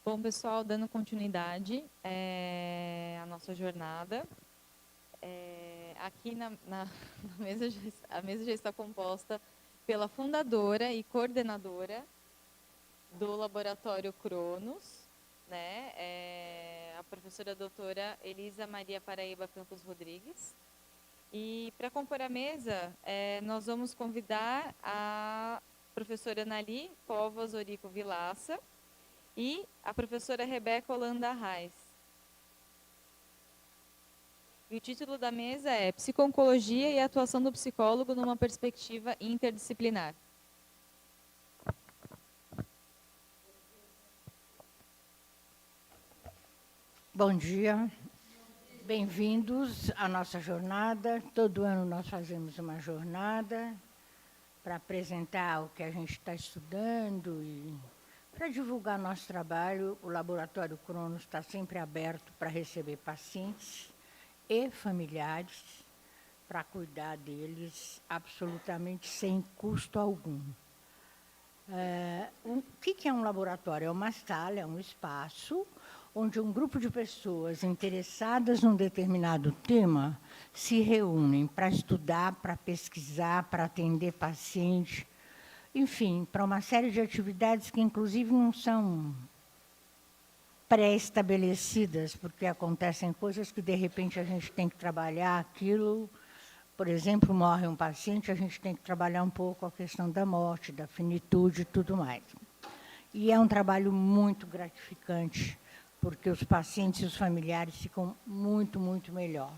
Bom, pessoal, dando continuidade à nossa jornada, aqui na mesa, a mesa já está composta pela fundadora e coordenadora do Laboratório Cronos, né? A professora doutora Elisa Maria Paraíba Campos Rodrigues. E para compor a mesa, nós vamos convidar a professora Anali Povas Orico Vilaça e a professora Rebeca Holanda Reis. E o título da mesa é Psico-oncologia e a atuação do psicólogo numa perspectiva interdisciplinar. Bom dia, bem-vindos à nossa jornada. Todo ano nós fazemos uma jornada para apresentar o que a gente está estudando e para divulgar nosso trabalho. O Laboratório Cronos está sempre aberto para receber pacientes e familiares, para cuidar deles absolutamente sem custo algum. O que é um laboratório? É uma sala, é um espaço onde um grupo de pessoas interessadas num determinado tema se reúnem para estudar, para pesquisar, para atender paciente, enfim, para uma série de atividades que, inclusive, não são pré-estabelecidas, porque acontecem coisas que, de repente, a gente tem que trabalhar aquilo. Por exemplo, morre um paciente, a gente tem que trabalhar um pouco a questão da morte, da finitude e tudo mais. E é um trabalho muito gratificante, porque os pacientes e os familiares ficam muito, muito melhor.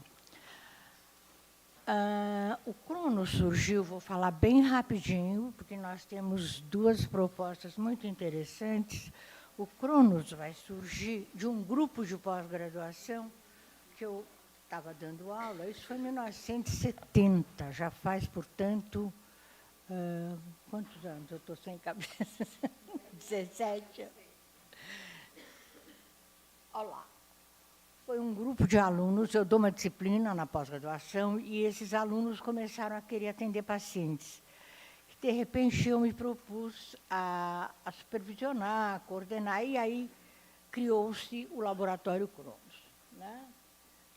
O Cronos surgiu, vou falar bem rapidinho, porque nós temos duas propostas muito interessantes. O Cronos vai surgir de um grupo de pós-graduação que eu estava dando aula, isso foi em 1970, já faz, portanto, quantos anos? Eu estou sem cabeça. 17. Olha lá. Foi um grupo de alunos, eu dou uma disciplina na pós-graduação, e esses alunos começaram a querer atender pacientes. De repente, eu me propus a supervisionar, a coordenar, e aí criou-se o Laboratório Cronos, né?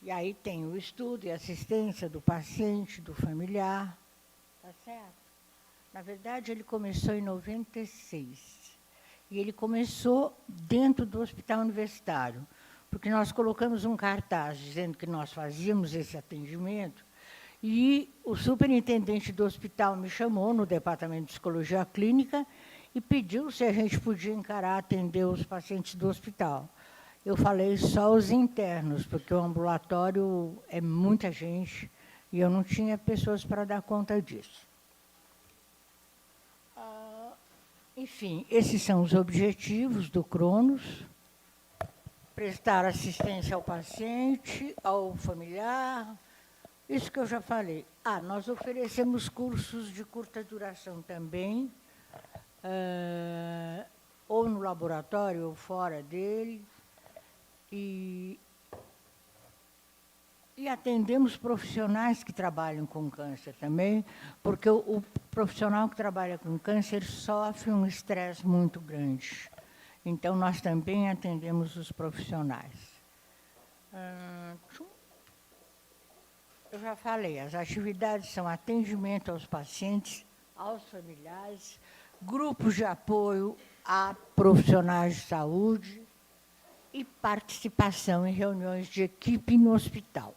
E aí tem o estudo e assistência do paciente, do familiar, tá certo? Na verdade, ele começou em 96. E ele começou dentro do hospital universitário, porque nós colocamos um cartaz dizendo que nós fazíamos esse atendimento, e o superintendente do hospital me chamou no departamento de psicologia clínica e pediu se a gente podia encarar, atender os pacientes do hospital. Eu falei só os internos, porque o ambulatório é muita gente e eu não tinha pessoas para dar conta disso. Enfim, esses são os objetivos do Cronos: prestar assistência ao paciente, ao familiar, isso que eu já falei. Nós oferecemos cursos de curta duração também, ou no laboratório ou fora dele. E atendemos profissionais que trabalham com câncer também, porque o profissional que trabalha com câncer sofre um estresse muito grande. Então, nós também atendemos os profissionais. Eu já falei, as atividades são atendimento aos pacientes, aos familiares, grupos de apoio a profissionais de saúde e participação em reuniões de equipe no hospital.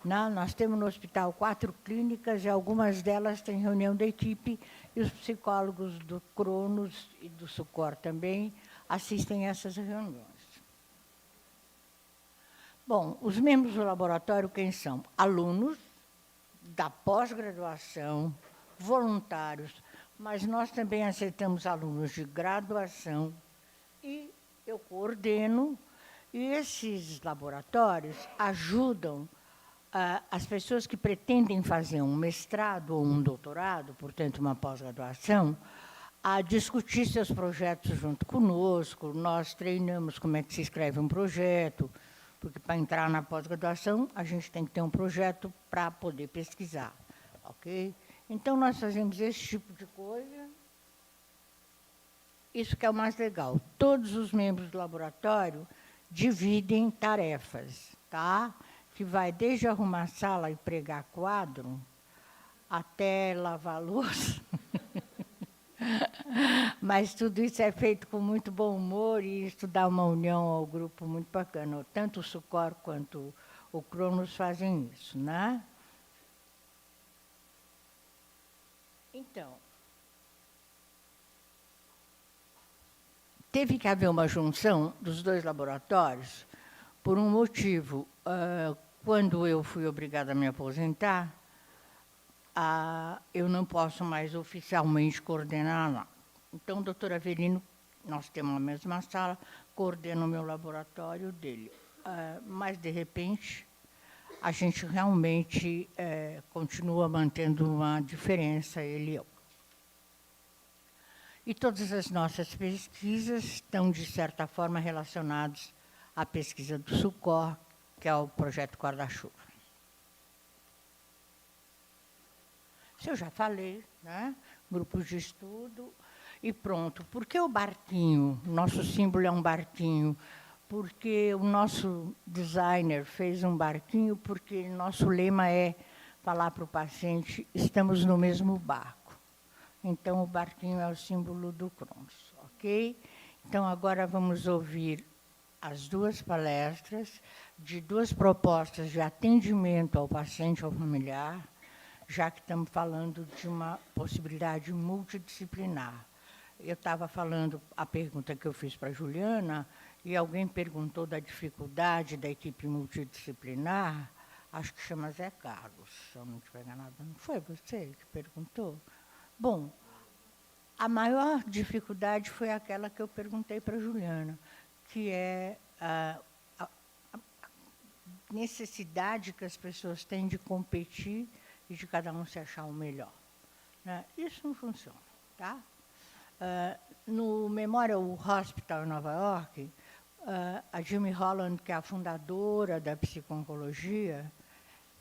Nós temos no hospital 4 clínicas e algumas delas têm reunião da equipe, e os psicólogos do Cronos e do Sucor também assistem a essas reuniões. Bom, os membros do laboratório quem são? Alunos da pós-graduação, voluntários, mas nós também aceitamos alunos de graduação, e eu coordeno, e esses laboratórios ajudam as pessoas que pretendem fazer um mestrado ou um doutorado, portanto, uma pós-graduação, a discutir seus projetos junto conosco. Nós treinamos como é que se escreve um projeto, porque para entrar na pós-graduação, a gente tem que ter um projeto para poder pesquisar, ok? Então, nós fazemos esse tipo de coisa. isso que é o mais legal. Todos os membros do laboratório dividem tarefas, tá? Que vai desde arrumar sala e pregar quadro, até lavar louça. Mas tudo isso é feito com muito bom humor e isso dá uma união ao grupo muito bacana. Tanto o Sucor quanto o Cronos fazem isso, né? Então, teve que haver uma junção dos dois laboratórios por um motivo. Quando eu fui obrigada a me aposentar, eu não posso mais oficialmente coordenar lá. Então, o doutor Avelino, nós temos a mesma sala, coordena o meu laboratório dele. Mas, de repente, a gente realmente continua mantendo uma diferença, ele e eu. E todas as nossas pesquisas estão, de certa forma, relacionadas à pesquisa do Sucor, que é o projeto Guarda-Chuva. Isso eu já falei, né? Grupos de estudo e pronto. Por que o barquinho? Nosso símbolo é um barquinho. Porque o nosso designer fez um barquinho, porque nosso lema é falar para o paciente, estamos no mesmo barco. Então, o barquinho é o símbolo do Cronos, ok? Então, agora vamos ouvir as duas palestras de duas propostas de atendimento ao paciente ou familiar, já que estamos falando de uma possibilidade multidisciplinar. Eu estava falando a pergunta que eu fiz para a Juliana, e alguém perguntou da dificuldade da equipe multidisciplinar, acho que chama Zé Carlos, se eu não estiver enganada. Não foi você que perguntou? Bom, a maior dificuldade foi aquela que eu perguntei para a Juliana, que é a necessidade que as pessoas têm de competir e de cada um se achar o melhor, né? Isso não funciona, tá? No Memorial Hospital em Nova York, a Jimmy Holland, que é a fundadora da psico-oncologia,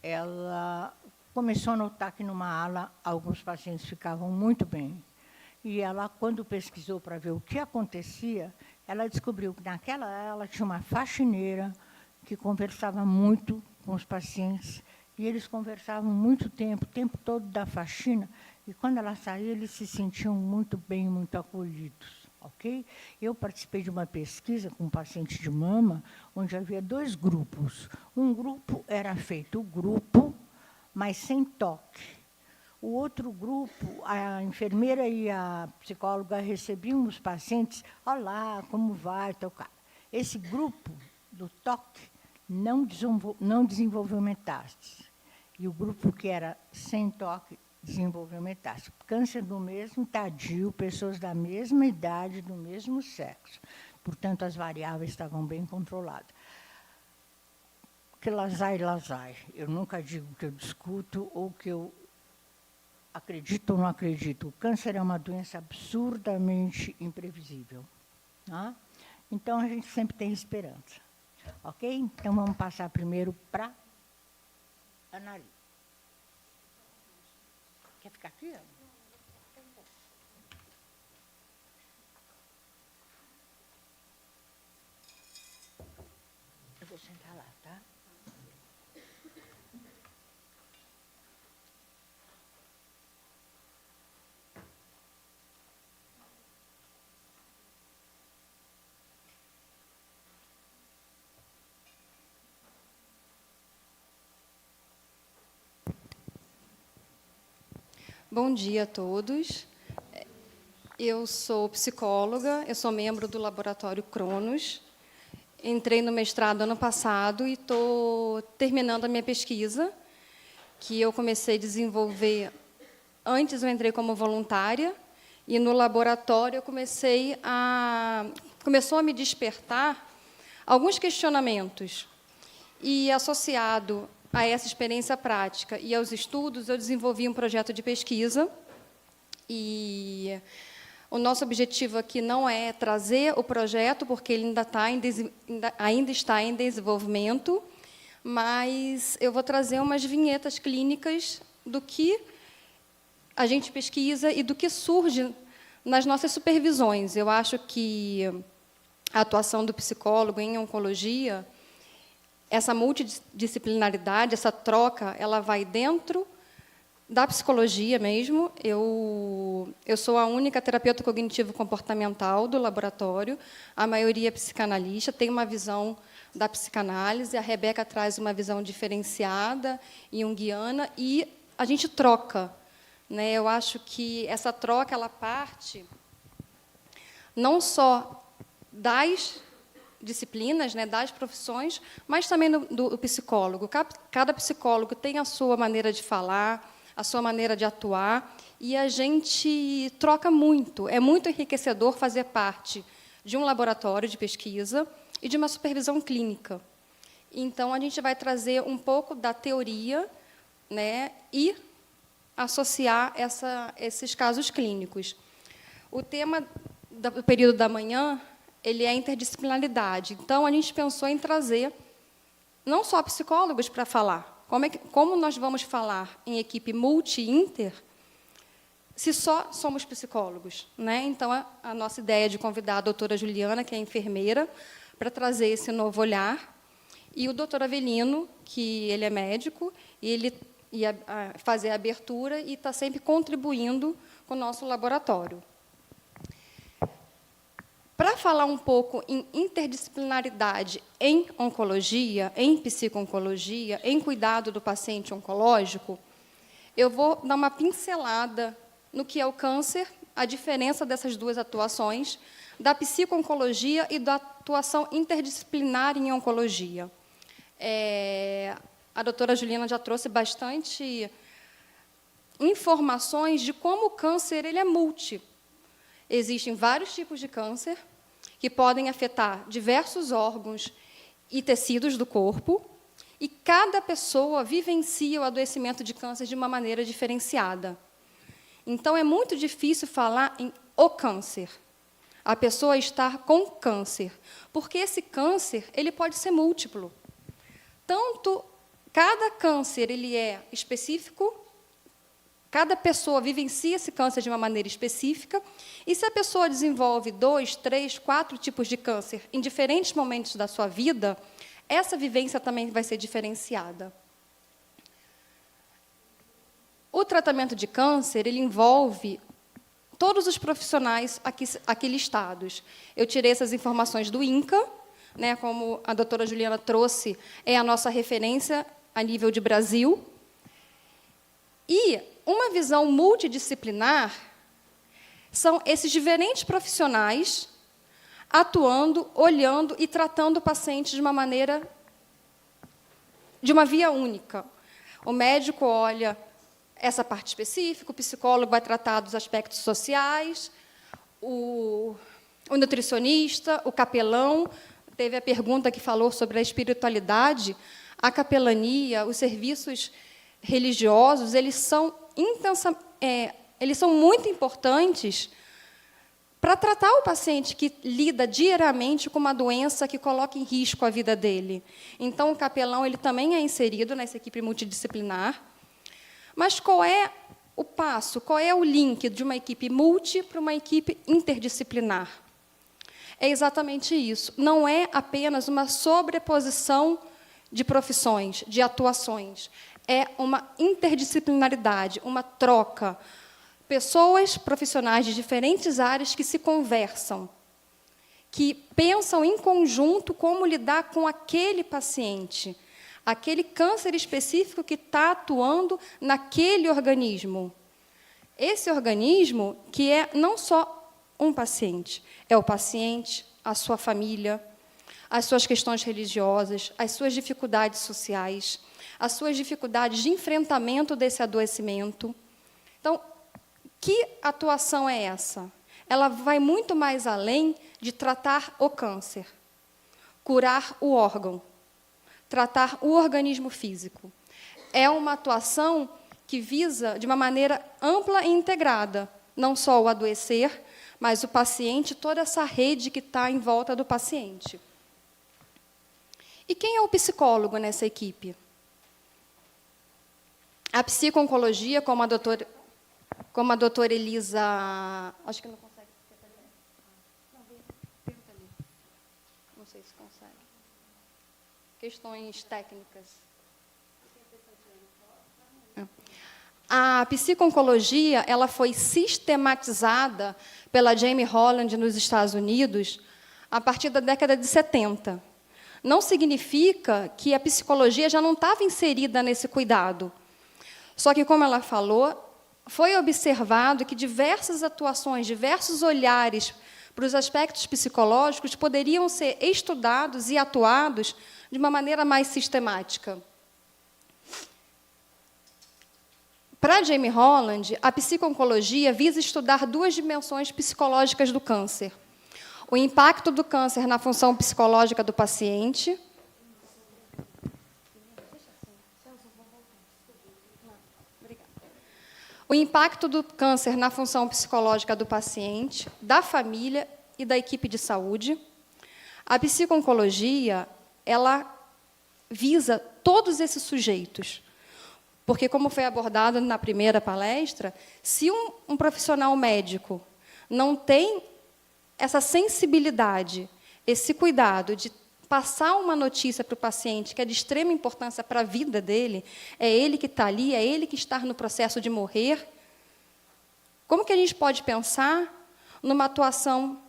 ela começou a notar que numa ala alguns pacientes ficavam muito bem. E ela, quando pesquisou para ver o que acontecia, ela descobriu que naquela ala tinha uma faxineira que conversava muito com os pacientes, e eles conversavam muito tempo, o tempo todo da faxina, e quando ela saía, eles se sentiam muito bem, muito acolhidos. Okay? Eu participei de uma pesquisa com um paciente de mama, onde havia dois grupos. Um grupo era feito o grupo, mas sem toque. O outro grupo, a enfermeira e a psicóloga recebiam os pacientes, olá, como vai, tal cara. Esse grupo do toque não desenvolveu metástase. E o grupo que era sem toque desenvolveu metástase. Câncer do mesmo estadio, pessoas da mesma idade, do mesmo sexo. Portanto, as variáveis estavam bem controladas. Que lazai. Eu nunca digo que eu discuto ou que eu acredito ou não acredito. O câncer é uma doença absurdamente imprevisível. Tá? Então, a gente sempre tem esperança. Ok? Então, vamos passar primeiro para a Anali. Quer ficar aqui? Eu vou sentar lá, tá? Bom dia a todos. Eu sou psicóloga, eu sou membro do Laboratório Cronos. Entrei no mestrado ano passado e estou terminando a minha pesquisa, que eu comecei a desenvolver. Antes eu entrei como voluntária, e no laboratório eu começou a me despertar alguns questionamentos. E, associado a essa experiência prática e aos estudos, eu desenvolvi um projeto de pesquisa. E o nosso objetivo aqui não é trazer o projeto, porque ele ainda está em desenvolvimento, mas eu vou trazer umas vinhetas clínicas do que a gente pesquisa e do que surge nas nossas supervisões. Eu acho que a atuação do psicólogo em oncologia, essa multidisciplinaridade, essa troca, ela vai dentro da psicologia mesmo. Eu sou a única terapeuta cognitivo-comportamental do laboratório, a maioria é psicanalista, tem uma visão da psicanálise, a Rebeca traz uma visão diferenciada, junguiana, e a gente troca, né? Eu acho que essa troca ela parte não só das disciplinas, né, das profissões, mas também do psicólogo. Cada psicólogo tem a sua maneira de falar, a sua maneira de atuar, e a gente troca muito. É muito enriquecedor fazer parte de um laboratório de pesquisa e de uma supervisão clínica. Então, a gente vai trazer um pouco da teoria, né, e associar esses casos clínicos. O tema do período da manhã ele é a interdisciplinaridade. Então, a gente pensou em trazer não só psicólogos para falar. Como nós vamos falar em equipe multi-inter se só somos psicólogos, né? Então, a nossa ideia é de convidar a doutora Juliana, que é enfermeira, para trazer esse novo olhar, e o doutor Avelino, que ele é médico, e ele ia fazer a abertura e está sempre contribuindo com o nosso laboratório. Para falar um pouco em interdisciplinaridade em oncologia, em psico-oncologia, em cuidado do paciente oncológico, eu vou dar uma pincelada no que é o câncer, a diferença dessas duas atuações, da psico-oncologia e da atuação interdisciplinar em oncologia. A doutora Juliana já trouxe bastante informações de como o câncer ele é multi. Existem vários tipos de câncer que podem afetar diversos órgãos e tecidos do corpo, e cada pessoa vivencia o adoecimento de câncer de uma maneira diferenciada. Então, é muito difícil falar em o câncer, a pessoa estar com câncer, porque esse câncer ele pode ser múltiplo. Tanto cada câncer ele é específico, cada pessoa vivencia esse câncer de uma maneira específica, e se a pessoa desenvolve 2, 3, 4 tipos de câncer em diferentes momentos da sua vida, essa vivência também vai ser diferenciada. O tratamento de câncer ele envolve todos os profissionais aqui listados. Eu tirei essas informações do INCA, né, como a doutora Juliana trouxe, é a nossa referência a nível de Brasil. E uma visão multidisciplinar são esses diferentes profissionais atuando, olhando e tratando o paciente de uma maneira, de uma via única. O médico olha essa parte específica, o psicólogo vai tratar dos aspectos sociais, o nutricionista, o capelão. Teve a pergunta que falou sobre a espiritualidade. A capelania, os serviços religiosos, eles são muito importantes para tratar o paciente que lida diariamente com uma doença que coloca em risco a vida dele. Então, o capelão ele também é inserido nessa equipe multidisciplinar. Mas qual é o passo, qual é o link de uma equipe multi para uma equipe interdisciplinar? É exatamente isso. Não é apenas uma sobreposição de profissões, de atuações. É uma interdisciplinaridade, uma troca. Pessoas profissionais de diferentes áreas que se conversam, que pensam em conjunto como lidar com aquele paciente, aquele câncer específico que está atuando naquele organismo. Esse organismo que é não só um paciente, é o paciente, a sua família, as suas questões religiosas, as suas dificuldades sociais, as suas dificuldades de enfrentamento desse adoecimento. Então, que atuação é essa? Ela vai muito mais além de tratar o câncer, curar o órgão, tratar o organismo físico. É uma atuação que visa, de uma maneira ampla e integrada, não só o adoecer, mas o paciente, toda essa rede que está em volta do paciente. E quem é o psicólogo nessa equipe? A psico-oncologia, como a doutora Elisa... Acho que não consegue. questões técnicas. A psico-oncologia, ela foi sistematizada pela Jamie Holland nos Estados Unidos a partir da década de 70. Não significa que a psicologia já não estava inserida nesse cuidado. Só que, como ela falou, foi observado que diversas atuações, diversos olhares para os aspectos psicológicos poderiam ser estudados e atuados de uma maneira mais sistemática. Para Jamie Holland, a psico-oncologia visa estudar duas dimensões psicológicas do câncer. O impacto do câncer na função psicológica do paciente. O impacto do câncer na função psicológica do paciente, da família e da equipe de saúde. A psico-oncologia, ela visa todos esses sujeitos. Porque, como foi abordado na primeira palestra, se um profissional médico não tem essa sensibilidade, esse cuidado de passar uma notícia para o paciente que é de extrema importância para a vida dele, é ele que está ali, é ele que está no processo de morrer, como que a gente pode pensar numa atuação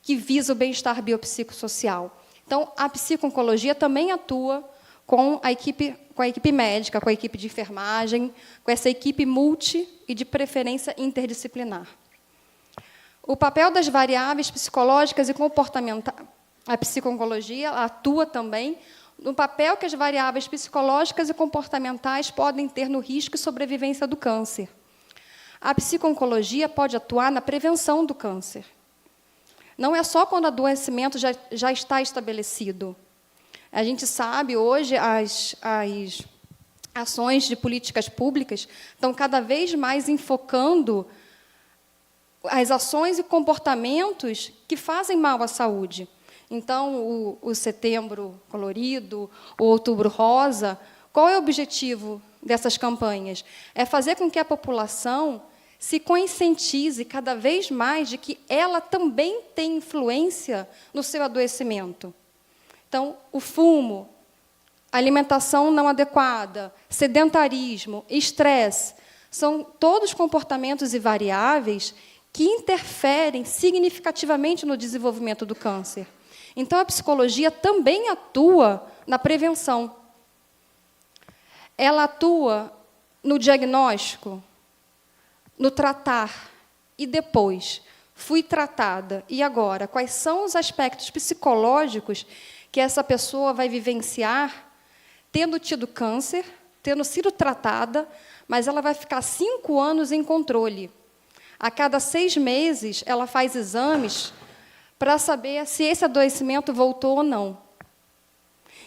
que visa o bem-estar biopsicossocial? Então, a psico-oncologia também atua com a equipe médica, com a equipe de enfermagem, com essa equipe multi e, de preferência, interdisciplinar. O papel das variáveis psicológicas e comportamentais. A psico-oncologia atua também no papel que as variáveis psicológicas e comportamentais podem ter no risco e sobrevivência do câncer. A psico-oncologia pode atuar na prevenção do câncer. Não é só quando o adoecimento já está estabelecido. A gente sabe, hoje, as ações de políticas públicas estão cada vez mais enfocando as ações e comportamentos que fazem mal à saúde. Então, o Setembro Colorido, o Outubro Rosa, qual é o objetivo dessas campanhas? É fazer com que a população se conscientize cada vez mais de que ela também tem influência no seu adoecimento. Então, o fumo, alimentação não adequada, sedentarismo, estresse, são todos comportamentos e variáveis que interferem significativamente no desenvolvimento do câncer. Então, a psicologia também atua na prevenção. Ela atua no diagnóstico, no tratar, e depois, fui tratada, e agora? Quais são os aspectos psicológicos que essa pessoa vai vivenciar, tendo tido câncer, tendo sido tratada, mas ela vai ficar 5 anos em controle. A cada 6 meses, ela faz exames para saber se esse adoecimento voltou ou não.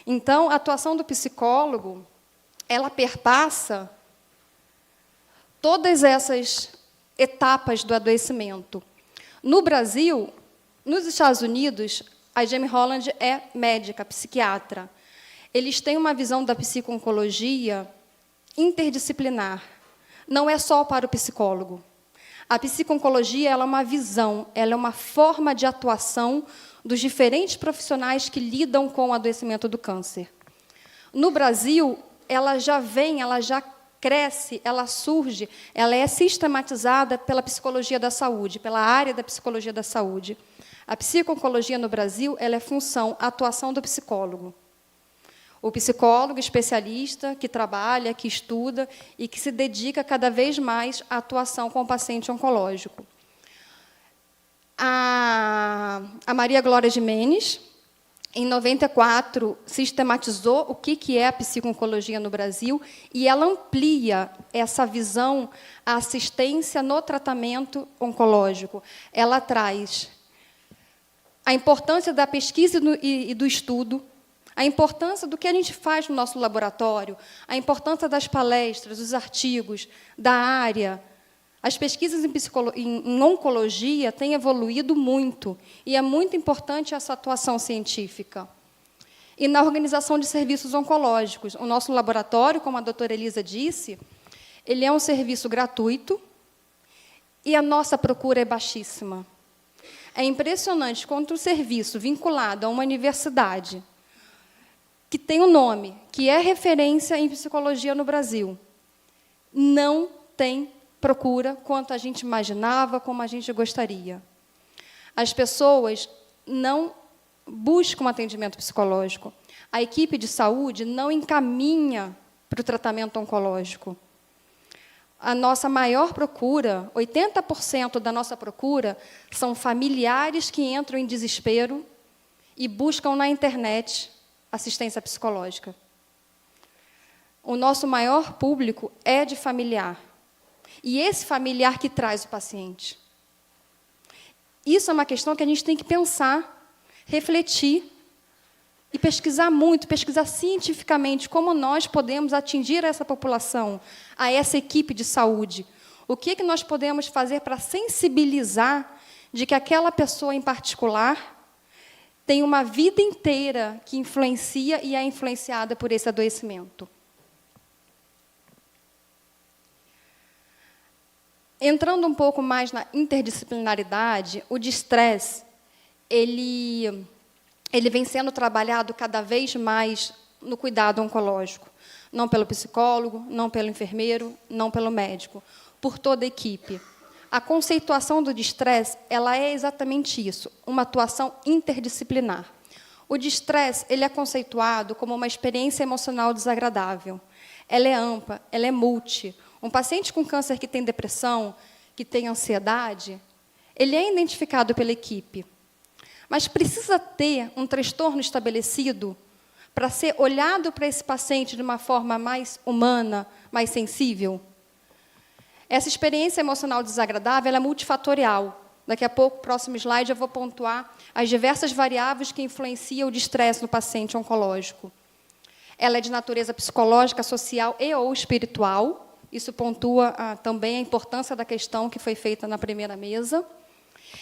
Então, a atuação do psicólogo, ela perpassa todas essas etapas do adoecimento. No Brasil, nos Estados Unidos, a Jamie Holland é médica, psiquiatra. Eles têm uma visão da psico-oncologia interdisciplinar. Não é só para o psicólogo. A psico-oncologia ela é uma visão, ela é uma forma de atuação dos diferentes profissionais que lidam com o adoecimento do câncer. No Brasil, ela já vem, ela já cresce, ela surge, ela é sistematizada pela psicologia da saúde, pela área da psicologia da saúde. A psico-oncologia no Brasil ela é função, atuação do psicólogo. O psicólogo especialista que trabalha, que estuda e que se dedica cada vez mais à atuação com o paciente oncológico. A Maria Glória Gimenez, em 94, sistematizou o que é a psico-oncologia no Brasil e ela amplia essa visão à assistência no tratamento oncológico. Ela traz a importância da pesquisa e do estudo, a importância do que a gente faz no nosso laboratório, a importância das palestras, dos artigos, da área. As pesquisas em oncologia têm evoluído muito, e é muito importante essa atuação científica. E na organização de serviços oncológicos, o nosso laboratório, como a doutora Elisa disse, ele é um serviço gratuito, e a nossa procura é baixíssima. É impressionante quanto o serviço vinculado a uma universidade, que tem um nome, que é referência em psicologia no Brasil, não tem procura quanto a gente imaginava, como a gente gostaria. As pessoas não buscam atendimento psicológico. A equipe de saúde não encaminha para o tratamento oncológico. A nossa maior procura, 80% da nossa procura, são familiares que entram em desespero e buscam na internet assistência psicológica. O nosso maior público é de familiar. E esse familiar que traz o paciente. Isso é uma questão que a gente tem que pensar, refletir e pesquisar muito, pesquisar cientificamente como nós podemos atingir essa população, a essa equipe de saúde. O que nós podemos fazer para sensibilizar de que aquela pessoa em particular tem uma vida inteira que influencia e é influenciada por esse adoecimento. Entrando um pouco mais na interdisciplinaridade, o distresse, ele vem sendo trabalhado cada vez mais no cuidado oncológico. Não pelo psicólogo, não pelo enfermeiro, não pelo médico, por toda a equipe. A conceituação do distresse, ela é exatamente isso, uma atuação interdisciplinar. O distresse, ele é conceituado como uma experiência emocional desagradável. Ela é ampla, ela é multi. Um paciente com câncer que tem depressão, que tem ansiedade, ele é identificado pela equipe. Mas precisa ter um transtorno estabelecido para ser olhado para esse paciente de uma forma mais humana, mais sensível? Essa experiência emocional desagradável ela é multifatorial. Daqui a pouco, próximo slide, eu vou pontuar as diversas variáveis que influenciam o distresse no paciente oncológico. Ela é de natureza psicológica, social e ou espiritual. Isso pontua também a importância da questão que foi feita na primeira mesa.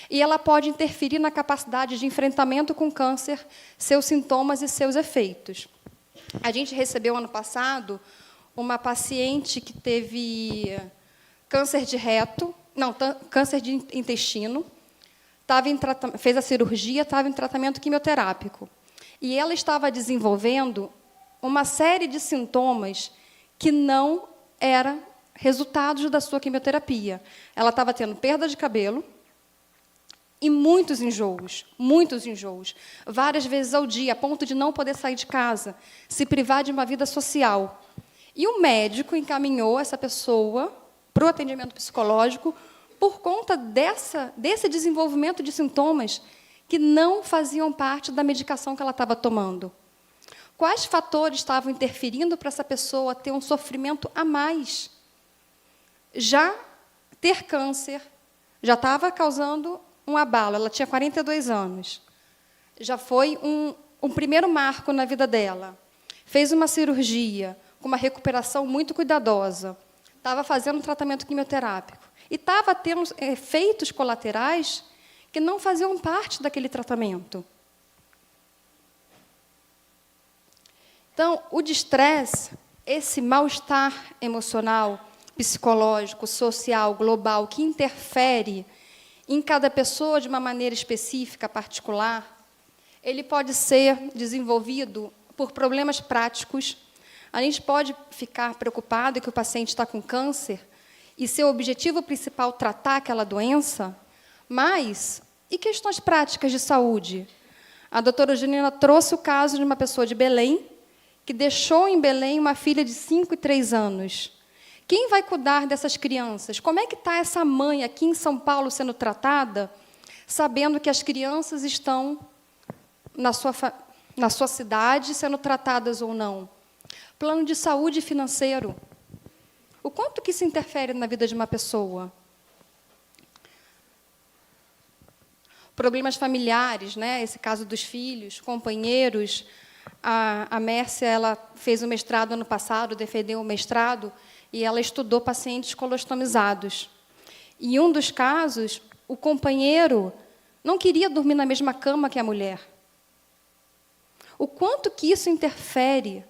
E ela pode interferir na capacidade de enfrentamento com o câncer, seus sintomas e seus efeitos. A gente recebeu, ano passado, uma paciente que teve câncer de reto, não, câncer de intestino, fez a cirurgia, estava em tratamento quimioterápico. E ela estava desenvolvendo uma série de sintomas que não eram resultados da sua quimioterapia. Ela estava tendo perda de cabelo e muitos enjoos, várias vezes ao dia, a ponto de não poder sair de casa, se privar de uma vida social. E o médico encaminhou essa pessoa para o atendimento psicológico por conta desse desenvolvimento de sintomas que não faziam parte da medicação que ela estava tomando. Quais fatores estavam interferindo para essa pessoa ter um sofrimento a mais? Já ter câncer já estava causando um abalo. Ela tinha 42 anos. Já foi um primeiro marco na vida dela. Fez uma cirurgia com uma recuperação muito cuidadosa. Estava fazendo um tratamento quimioterápico. E estava tendo efeitos colaterais que não faziam parte daquele tratamento. Então, o distresse, esse mal-estar emocional, psicológico, social, global, que interfere em cada pessoa de uma maneira específica, particular, ele pode ser desenvolvido por problemas práticos. A gente pode ficar preocupado que o paciente está com câncer e seu objetivo principal tratar aquela doença, mas e questões práticas de saúde? A doutora Janina trouxe o caso de uma pessoa de Belém, que deixou em Belém uma filha de 5 e 3 anos. Quem vai cuidar dessas crianças? Como é que está essa mãe aqui em São Paulo sendo tratada, sabendo que as crianças estão na sua cidade sendo tratadas ou não? Plano de saúde financeiro. O quanto que isso interfere na vida de uma pessoa? Problemas familiares, né? Esse caso dos filhos, companheiros. A Mércia, ela fez o mestrado ano passado, defendeu o mestrado, e ela estudou pacientes colostomizados. Em um dos casos, o companheiro não queria dormir na mesma cama que a mulher. O quanto que isso interfere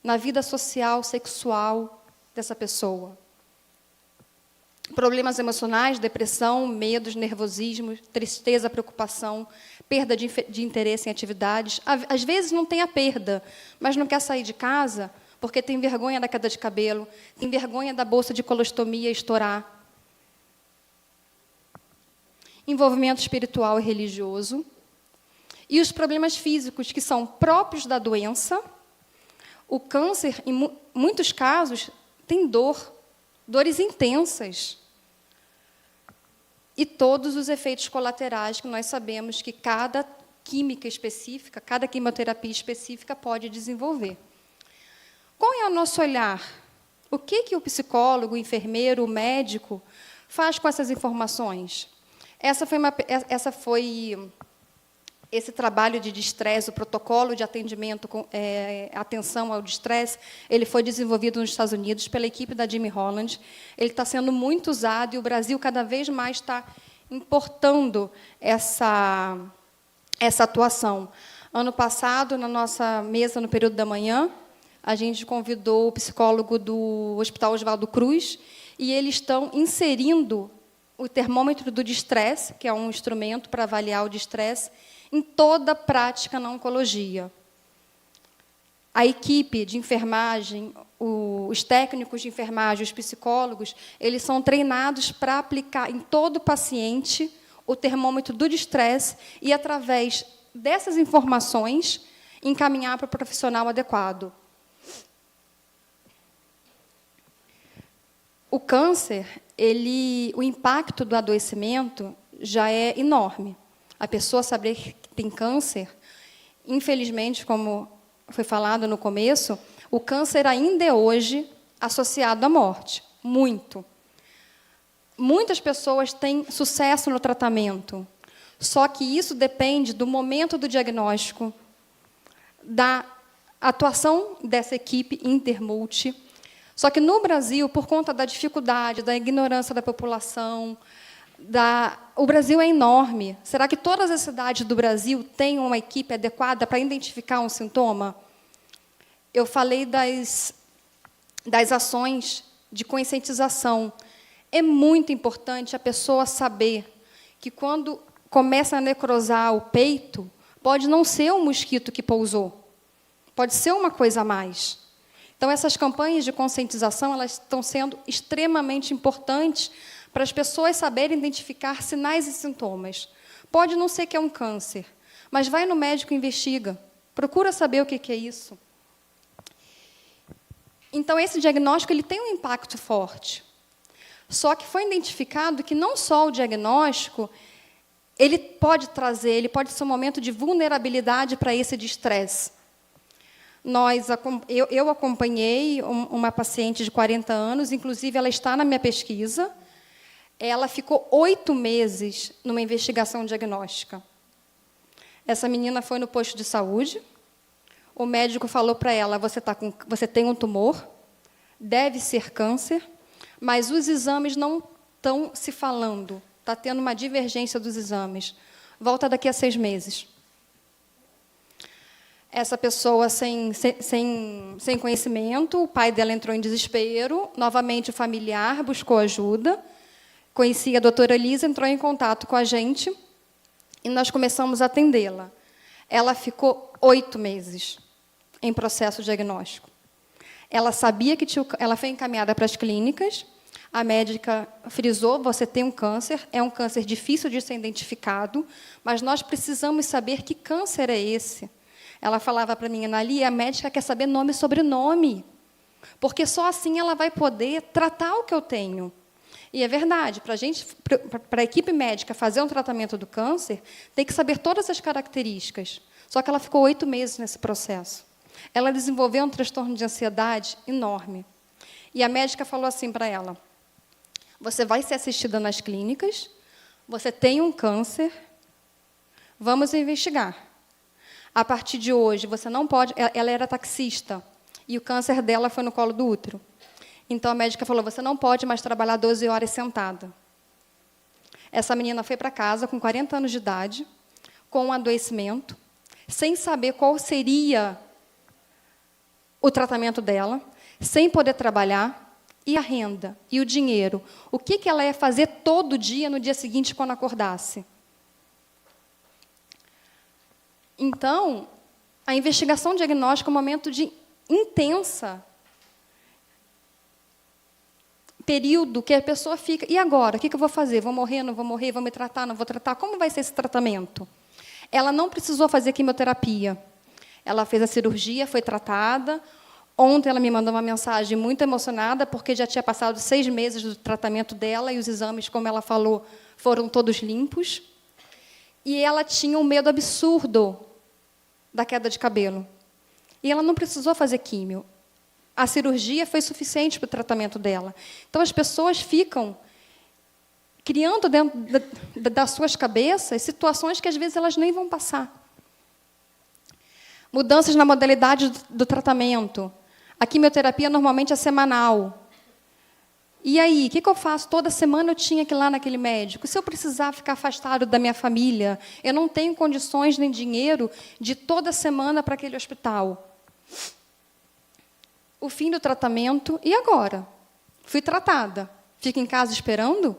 na vida social, sexual dessa pessoa? Problemas emocionais, depressão, medos, nervosismo, tristeza, preocupação, perda de interesse em atividades. Às vezes não tem a perda, mas não quer sair de casa porque tem vergonha da queda de cabelo, tem vergonha da bolsa de colostomia estourar. Envolvimento espiritual e religioso. E os problemas físicos, que são próprios da doença. O câncer, em muitos casos, tem dores intensas. E todos os efeitos colaterais que nós sabemos que cada química específica, cada quimioterapia específica pode desenvolver. Qual é o nosso olhar? O que o psicólogo, o enfermeiro, o médico faz com essas informações? Esse trabalho de destresse, o protocolo de atendimento, atenção ao destresse, ele foi desenvolvido nos Estados Unidos pela equipe da Jimmy Holland. Ele está sendo muito usado e o Brasil cada vez mais está importando essa atuação. Ano passado, na nossa mesa, no período da manhã, a gente convidou o psicólogo do Hospital Oswaldo Cruz e eles estão inserindo o termômetro do destresse, que é um instrumento para avaliar o destresse, em toda a prática na oncologia. A equipe de enfermagem, os técnicos de enfermagem, os psicólogos, eles são treinados para aplicar em todo paciente o termômetro do destresse e, através dessas informações, encaminhar para o profissional adequado. O câncer, o impacto do adoecimento já é enorme. A pessoa saber que tem câncer, infelizmente, como foi falado no começo, o câncer ainda é hoje associado à morte, muito. Muitas pessoas têm sucesso no tratamento, só que isso depende do momento do diagnóstico, da atuação dessa equipe intermulti. Só que, no Brasil, por conta da dificuldade, da ignorância da população, o Brasil é enorme. Será que todas as cidades do Brasil têm uma equipe adequada para identificar um sintoma? Eu falei das ações de conscientização. É muito importante a pessoa saber que, quando começa a necrosar o peito, pode não ser um mosquito que pousou, pode ser uma coisa a mais. Então, essas campanhas de conscientização elas estão sendo extremamente importantes para as pessoas saberem identificar sinais e sintomas. Pode não ser que é um câncer, mas vai no médico e investiga. Procura saber o que é isso. Então, esse diagnóstico ele tem um impacto forte. Só que foi identificado que não só o diagnóstico ele pode ser um momento de vulnerabilidade para esse destresse. Eu acompanhei uma paciente de 40 anos, inclusive ela está na minha pesquisa. Ela ficou 8 meses numa investigação diagnóstica. Essa menina foi no posto de saúde, o médico falou para ela, você tem um tumor, deve ser câncer, mas os exames não estão se falando, está tendo uma divergência dos exames. Volta daqui a 6 meses. Essa pessoa sem conhecimento, o pai dela entrou em desespero, novamente o familiar buscou ajuda, conhecia a doutora Elisa, entrou em contato com a gente e nós começamos a atendê-la. Ela ficou 8 meses em processo diagnóstico. Ela sabia que ela foi encaminhada para as clínicas, a médica frisou, você tem um câncer, é um câncer difícil de ser identificado, mas nós precisamos saber que câncer é esse. Ela falava para mim, Anali, a médica quer saber nome e sobrenome, porque só assim ela vai poder tratar o que eu tenho. E é verdade, para a equipe médica fazer um tratamento do câncer, tem que saber todas as características. Só que ela ficou 8 meses nesse processo. Ela desenvolveu um transtorno de ansiedade enorme. E a médica falou assim para ela, você vai ser assistida nas clínicas, você tem um câncer, vamos investigar. A partir de hoje, você não pode... Ela era taxista, e o câncer dela foi no colo do útero. Então, a médica falou, você não pode mais trabalhar 12 horas sentada. Essa menina foi para casa com 40 anos de idade, com um adoecimento, sem saber qual seria o tratamento dela, sem poder trabalhar, e a renda, e o dinheiro. O que ela ia fazer todo dia, no dia seguinte, quando acordasse? Então, a investigação diagnóstica é um momento de intensa período que a pessoa fica, e agora? O que eu vou fazer? Vou morrer, não vou morrer? Vou me tratar, não vou tratar? Como vai ser esse tratamento? Ela não precisou fazer quimioterapia. Ela fez a cirurgia, foi tratada. Ontem ela me mandou uma mensagem muito emocionada, porque já tinha passado 6 meses do tratamento dela, e os exames, como ela falou, foram todos limpos. E ela tinha um medo absurdo da queda de cabelo. E ela não precisou fazer químio. A cirurgia foi suficiente para o tratamento dela. Então, as pessoas ficam criando dentro das suas cabeças situações que, às vezes, elas nem vão passar. Mudanças na modalidade do tratamento. A quimioterapia, normalmente, é semanal. E aí, o que eu faço? Toda semana eu tinha que ir lá naquele médico. Se eu precisar ficar afastado da minha família, eu não tenho condições nem dinheiro de ir toda semana para aquele hospital. O fim do tratamento, e agora? Fui tratada. Fico em casa esperando?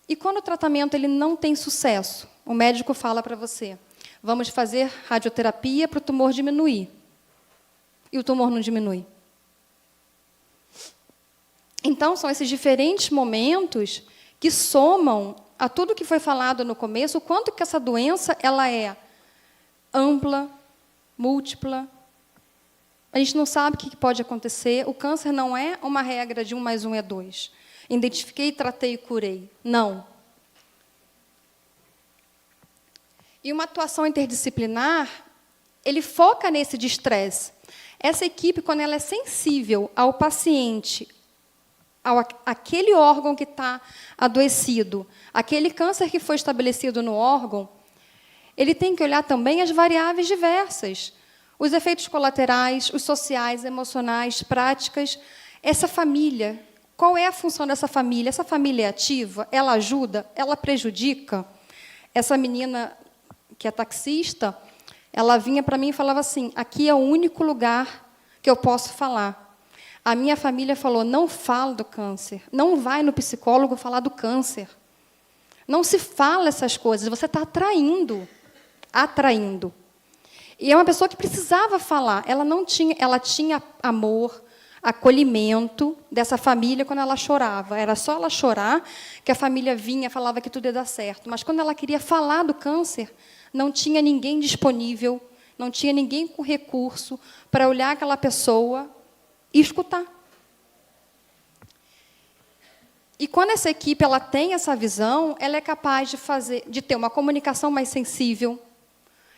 E quando o tratamento ele não tem sucesso, o médico fala para você, vamos fazer radioterapia para o tumor diminuir. E o tumor não diminui. Então, são esses diferentes momentos que somam a tudo que foi falado no começo, o quanto que essa doença ela é ampla, múltipla. A gente não sabe o que pode acontecer. O câncer não é uma regra de 1 mais 1 é 2. Identifiquei, tratei e curei. Não. E uma atuação interdisciplinar, ele foca nesse de estresse. Essa equipe, quando ela é sensível ao paciente, aquele órgão que está adoecido, aquele câncer que foi estabelecido no órgão, ele tem que olhar também as variáveis diversas, os efeitos colaterais, os sociais, emocionais, práticas. Essa família, qual é a função dessa família? Essa família é ativa? Ela ajuda? Ela prejudica? Essa menina que é taxista, ela vinha para mim e falava assim, aqui é o único lugar que eu posso falar. A minha família falou, não fala do câncer, não vai no psicólogo falar do câncer. Não se fala essas coisas, você está atraindo. E é uma pessoa que precisava falar. Ela tinha amor, acolhimento dessa família quando ela chorava. Era só ela chorar que a família vinha, falava que tudo ia dar certo. Mas quando ela queria falar do câncer, não tinha ninguém disponível, não tinha ninguém com recurso para olhar aquela pessoa e escutar. E quando essa equipe ela tem essa visão, ela é capaz de ter uma comunicação mais sensível,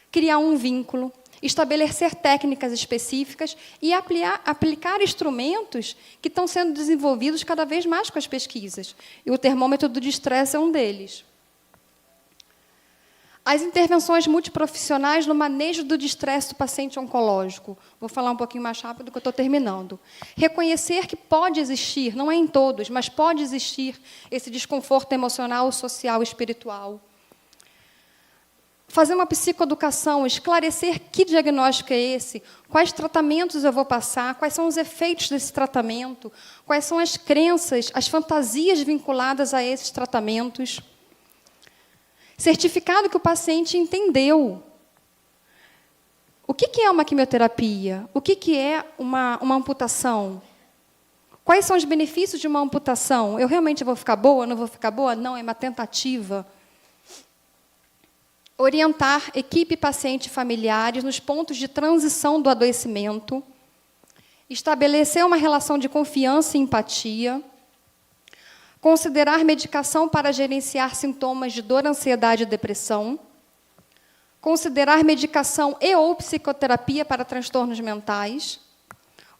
criar um vínculo, estabelecer técnicas específicas e aplicar instrumentos que estão sendo desenvolvidos cada vez mais com as pesquisas. E o termômetro do estresse é um deles. As intervenções multiprofissionais no manejo do estresse do paciente oncológico. Vou falar um pouquinho mais rápido, que eu estou terminando. Reconhecer que pode existir, não é em todos, mas pode existir esse desconforto emocional, social e espiritual. Fazer uma psicoeducação, esclarecer que diagnóstico é esse, quais tratamentos eu vou passar, quais são os efeitos desse tratamento, quais são as crenças, as fantasias vinculadas a esses tratamentos. Certificado que o paciente entendeu. O que é uma quimioterapia? O que é uma amputação? Quais são os benefícios de uma amputação? Eu realmente vou ficar boa? Não vou ficar boa? Não, é uma tentativa. Orientar equipe, paciente e familiares nos pontos de transição do adoecimento. Estabelecer uma relação de confiança e empatia. Considerar medicação para gerenciar sintomas de dor, ansiedade e depressão. Considerar medicação e ou psicoterapia para transtornos mentais.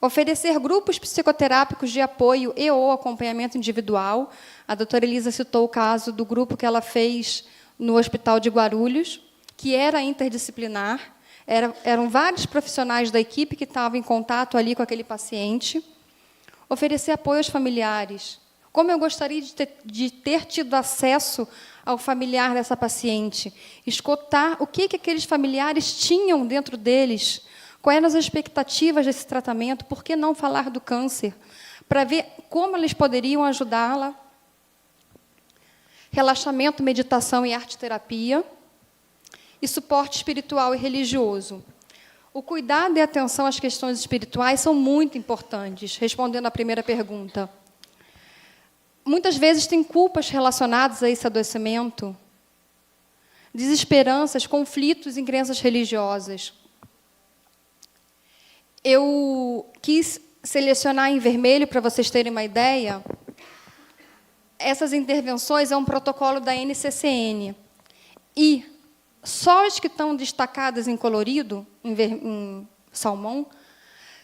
Oferecer grupos psicoterápicos de apoio e ou acompanhamento individual. A doutora Elisa citou o caso do grupo que ela fez no Hospital de Guarulhos, que era interdisciplinar. Eram vários profissionais da equipe que estavam em contato ali com aquele paciente. Oferecer apoio aos familiares. Como eu gostaria de ter tido acesso ao familiar dessa paciente, escutar o que aqueles familiares tinham dentro deles, quais eram as expectativas desse tratamento, por que não falar do câncer, para ver como eles poderiam ajudá-la. relaxamento, meditação e arte-terapia, e suporte espiritual e religioso. O cuidado e a atenção às questões espirituais são muito importantes, respondendo à primeira pergunta. Muitas vezes tem culpas relacionadas a esse adoecimento, desesperanças, conflitos em crenças religiosas. Eu quis selecionar em vermelho, para vocês terem uma ideia. Essas intervenções é um protocolo da NCCN. E só as que estão destacadas em colorido, em salmão,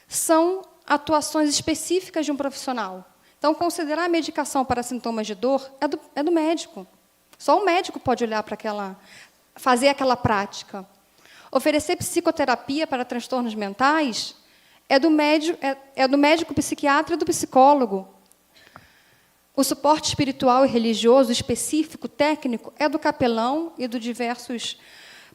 são atuações específicas de um profissional. Então, considerar a medicação para sintomas de dor é do médico. Só o médico pode olhar para fazer aquela prática. Oferecer psicoterapia para transtornos mentais é do médico psiquiatra e do psicólogo. O suporte espiritual e religioso específico, técnico, é do capelão e dos diversos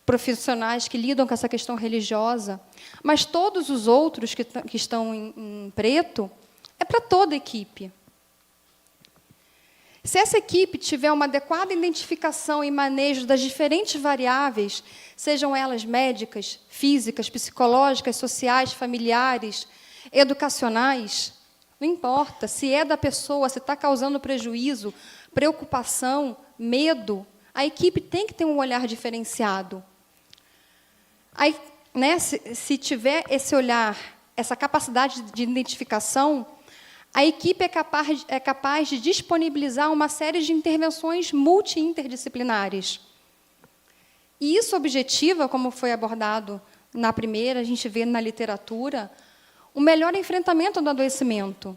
profissionais que lidam com essa questão religiosa. Mas todos os outros que estão em preto é para toda a equipe. Se essa equipe tiver uma adequada identificação e manejo das diferentes variáveis, sejam elas médicas, físicas, psicológicas, sociais, familiares, educacionais, não importa se é da pessoa, se está causando prejuízo, preocupação, medo, a equipe tem que ter um olhar diferenciado. Aí, né, se tiver esse olhar, essa capacidade de identificação, a equipe é capaz de disponibilizar uma série de intervenções multi-interdisciplinares. E isso objetiva, como foi abordado na primeira, a gente vê na literatura, o melhor enfrentamento do adoecimento,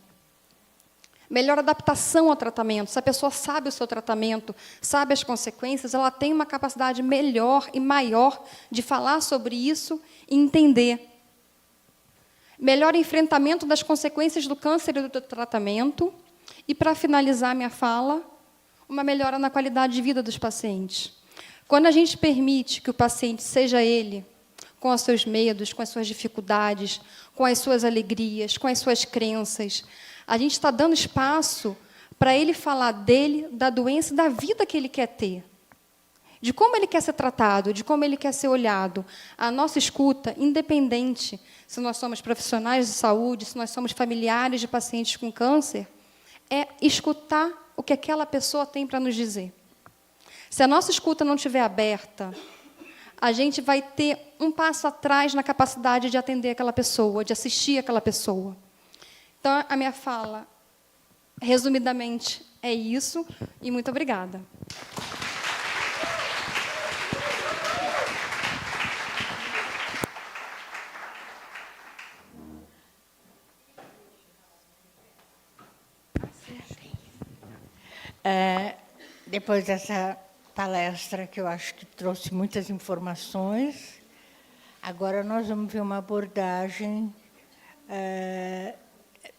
melhor adaptação ao tratamento. Se a pessoa sabe o seu tratamento, sabe as consequências, ela tem uma capacidade melhor e maior de falar sobre isso e entender. Melhor enfrentamento das consequências do câncer e do tratamento. E, para finalizar minha fala, uma melhora na qualidade de vida dos pacientes. Quando a gente permite que o paciente seja ele, com os seus medos, com as suas dificuldades, com as suas alegrias, com as suas crenças, a gente está dando espaço para ele falar dele, da doença, da vida que ele quer ter, de como ele quer ser tratado, de como ele quer ser olhado. A nossa escuta, independente se nós somos profissionais de saúde, se nós somos familiares de pacientes com câncer, é escutar o que aquela pessoa tem para nos dizer. Se a nossa escuta não estiver aberta, a gente vai ter um passo atrás na capacidade de atender aquela pessoa, de assistir aquela pessoa. Então, a minha fala, resumidamente, é isso, e muito obrigada. Depois dessa palestra, que eu acho que trouxe muitas informações, agora nós vamos ver uma abordagem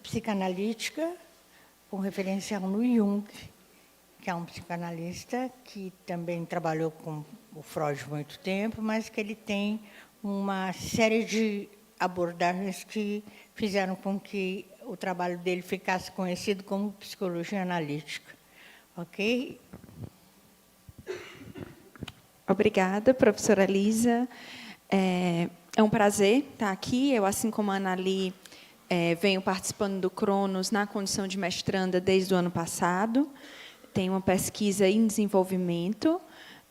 psicanalítica, com referência no Jung, que é um psicanalista que também trabalhou com o Freud há muito tempo, mas que ele tem uma série de abordagens que fizeram com que o trabalho dele ficasse conhecido como psicologia analítica. Ok? Obrigada, professora Lisa. É um prazer estar aqui. Eu, assim como a Anali, venho participando do Cronos na condição de mestranda desde o ano passado. Tenho uma pesquisa em desenvolvimento.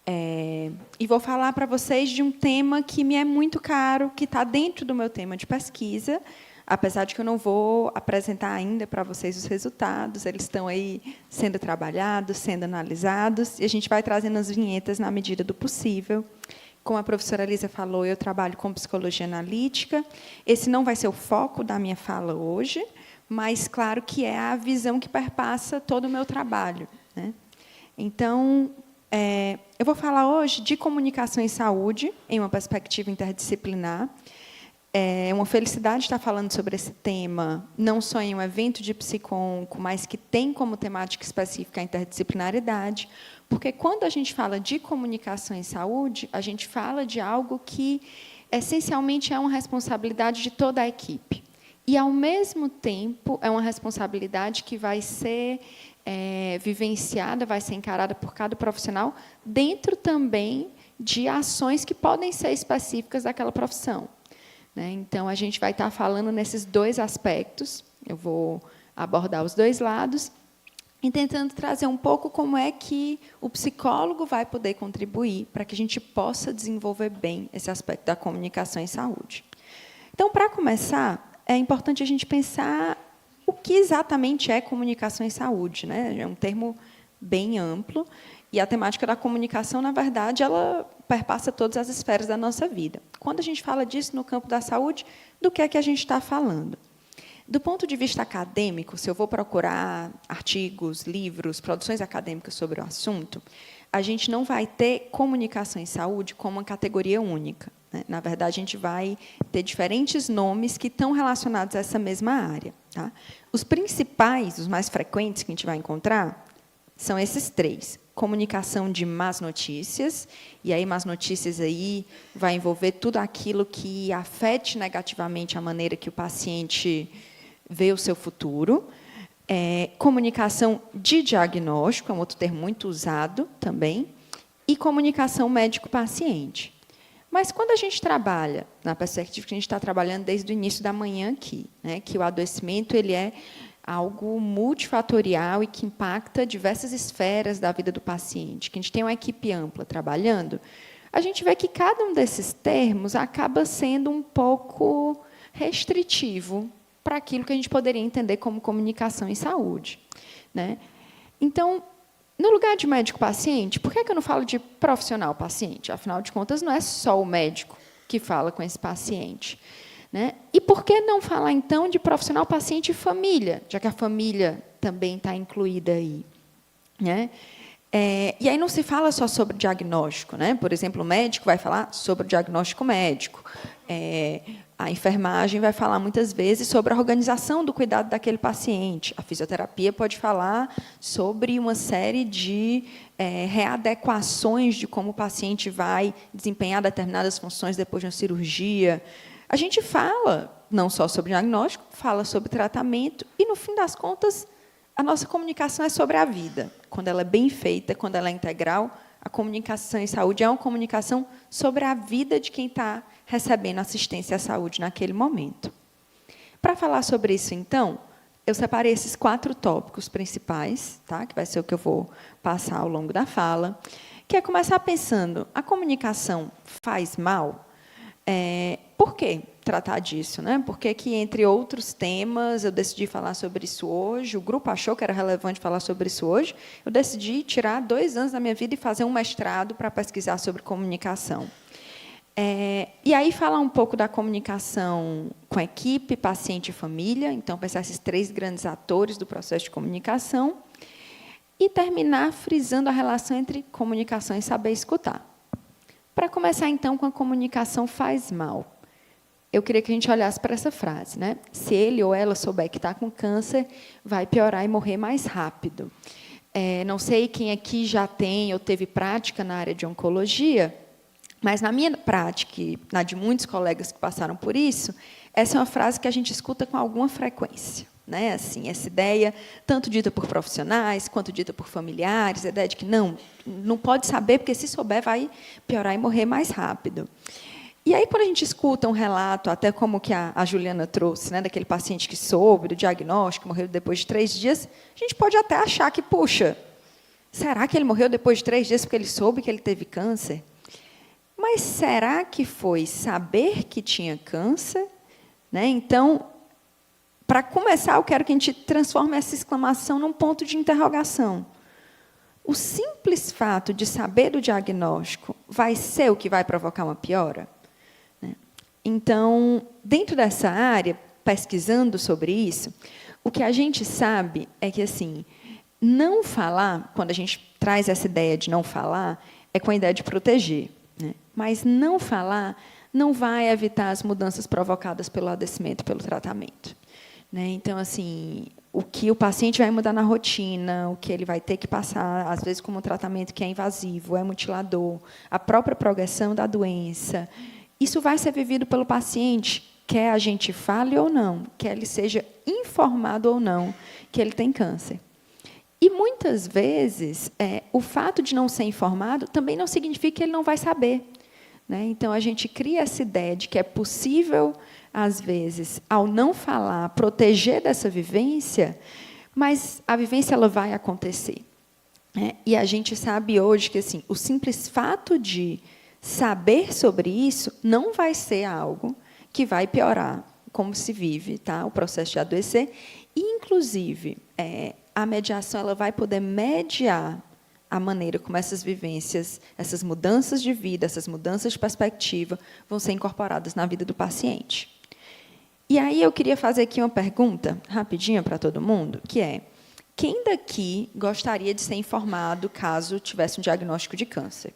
E vou falar para vocês de um tema que me é muito caro, que está dentro do meu tema de pesquisa, apesar de que eu não vou apresentar ainda para vocês os resultados, eles estão aí sendo trabalhados, sendo analisados, e a gente vai trazendo as vinhetas na medida do possível. Como a professora Lisa falou, eu trabalho com psicologia analítica. Esse não vai ser o foco da minha fala hoje, mas, claro, que é a visão que perpassa todo o meu trabalho, né? Então, eu vou falar hoje de comunicação e saúde, em uma perspectiva interdisciplinar. É uma felicidade estar falando sobre esse tema, não só em um evento de psiconco, mas que tem como temática específica a interdisciplinaridade, porque, quando a gente fala de comunicação e saúde, a gente fala de algo que, essencialmente, é uma responsabilidade de toda a equipe. e, ao mesmo tempo, é uma responsabilidade que vai ser vivenciada, vai ser encarada por cada profissional, dentro também de ações que podem ser específicas daquela profissão. Né? Então, a gente vai estar falando nesses dois aspectos, eu vou abordar os dois lados, e tentando trazer um pouco como é que o psicólogo vai poder contribuir para que a gente possa desenvolver bem esse aspecto da comunicação em saúde. Então, para começar, é importante a gente pensar o que exatamente é comunicação em saúde. Né? É um termo bem amplo, e a temática da comunicação, na verdade, ela perpassa todas as esferas da nossa vida. Quando a gente fala disso no campo da saúde, do que é que a gente está falando? Do ponto de vista acadêmico, se eu vou procurar artigos, livros, produções acadêmicas sobre o assunto, a gente não vai ter comunicação em saúde como uma categoria única. Né? Na verdade, a gente vai ter diferentes nomes que estão relacionados a essa mesma área. Tá? Os principais, os mais frequentes que a gente vai encontrar, são esses três. Comunicação de más notícias, e aí más notícias aí vai envolver tudo aquilo que afete negativamente a maneira que o paciente vê o seu futuro. Comunicação de diagnóstico, é um outro termo muito usado também, e comunicação médico-paciente. Mas, quando a gente trabalha, na perspectiva que a gente está trabalhando desde o início da manhã aqui, né, que o adoecimento ele é algo multifatorial e que impacta diversas esferas da vida do paciente, que a gente tem uma equipe ampla trabalhando, a gente vê que cada um desses termos acaba sendo um pouco restritivo para aquilo que a gente poderia entender como comunicação em saúde. Né? Então, no lugar de médico-paciente, por que eu não falo de profissional-paciente? Afinal de contas, não é só o médico que fala com esse paciente. Né? E por que não falar, então, de profissional, paciente e família, já que a família também está incluída aí? Né? E aí não se fala só sobre diagnóstico. Né? Por exemplo, o médico vai falar sobre o diagnóstico médico. A enfermagem vai falar, muitas vezes, sobre a organização do cuidado daquele paciente. A fisioterapia pode falar sobre uma série de readequações de como o paciente vai desempenhar determinadas funções depois de uma cirurgia. A gente fala não só sobre diagnóstico, fala sobre tratamento, e, no fim das contas, a nossa comunicação é sobre a vida. Quando ela é bem feita, quando ela é integral, a comunicação em saúde é uma comunicação sobre a vida de quem está recebendo assistência à saúde naquele momento. Para falar sobre isso, então, eu separei esses 4 tópicos principais, tá? Que vai ser o que eu vou passar ao longo da fala, que é começar pensando, a comunicação faz mal? Por que tratar disso? Né? Por que, entre outros temas, eu decidi falar sobre isso hoje, o grupo achou que era relevante falar sobre isso hoje, eu decidi tirar 2 anos da minha vida e fazer um mestrado para pesquisar sobre comunicação. E aí falar um pouco da comunicação com a equipe, paciente e família, então pensar esses 3 grandes atores do processo de comunicação, e terminar frisando a relação entre comunicação e saber escutar. Para começar, então, com a comunicação faz mal, eu queria que a gente olhasse para essa frase. Né? Se ele ou ela souber que está com câncer, vai piorar e morrer mais rápido. Não sei quem aqui já tem ou teve prática na área de oncologia, mas, na minha prática, e na de muitos colegas que passaram por isso, essa é uma frase que a gente escuta com alguma frequência. Né? Assim, essa ideia, tanto dita por profissionais, quanto dita por familiares, a ideia de que não pode saber, porque, se souber, vai piorar e morrer mais rápido. E aí, quando a gente escuta um relato, até como que a Juliana trouxe, né, daquele paciente que soube do diagnóstico, morreu depois de 3 dias, a gente pode até achar que, puxa, será que ele morreu depois de 3 dias porque ele soube que ele teve câncer? Mas será que foi saber que tinha câncer? Né? Então, para começar, eu quero que a gente transforme essa exclamação num ponto de interrogação. O simples fato de saber do diagnóstico vai ser o que vai provocar uma piora? Então, dentro dessa área, pesquisando sobre isso, o que a gente sabe é que, assim, não falar, quando a gente traz essa ideia de não falar, é com a ideia de proteger. Né? Mas não falar não vai evitar as mudanças provocadas pelo adoecimento, pelo tratamento. Né? Então, assim, o que o paciente vai mudar na rotina, o que ele vai ter que passar, às vezes, como um tratamento que é invasivo, é mutilador, a própria progressão da doença, isso vai ser vivido pelo paciente quer a gente fale ou não, quer ele seja informado ou não que ele tem câncer. E, muitas vezes, o fato de não ser informado também não significa que ele não vai saber, né? Então, a gente cria essa ideia de que é possível, às vezes, ao não falar, proteger dessa vivência, mas a vivência ela vai acontecer, né? E a gente sabe hoje que assim, o simples fato de saber sobre isso não vai ser algo que vai piorar como se vive, tá, o processo de adoecer. E, inclusive, a mediação ela vai poder mediar a maneira como essas vivências, essas mudanças de vida, essas mudanças de perspectiva vão ser incorporadas na vida do paciente. E aí eu queria fazer aqui uma pergunta rapidinha para todo mundo, que é: quem daqui gostaria de ser informado caso tivesse um diagnóstico de câncer?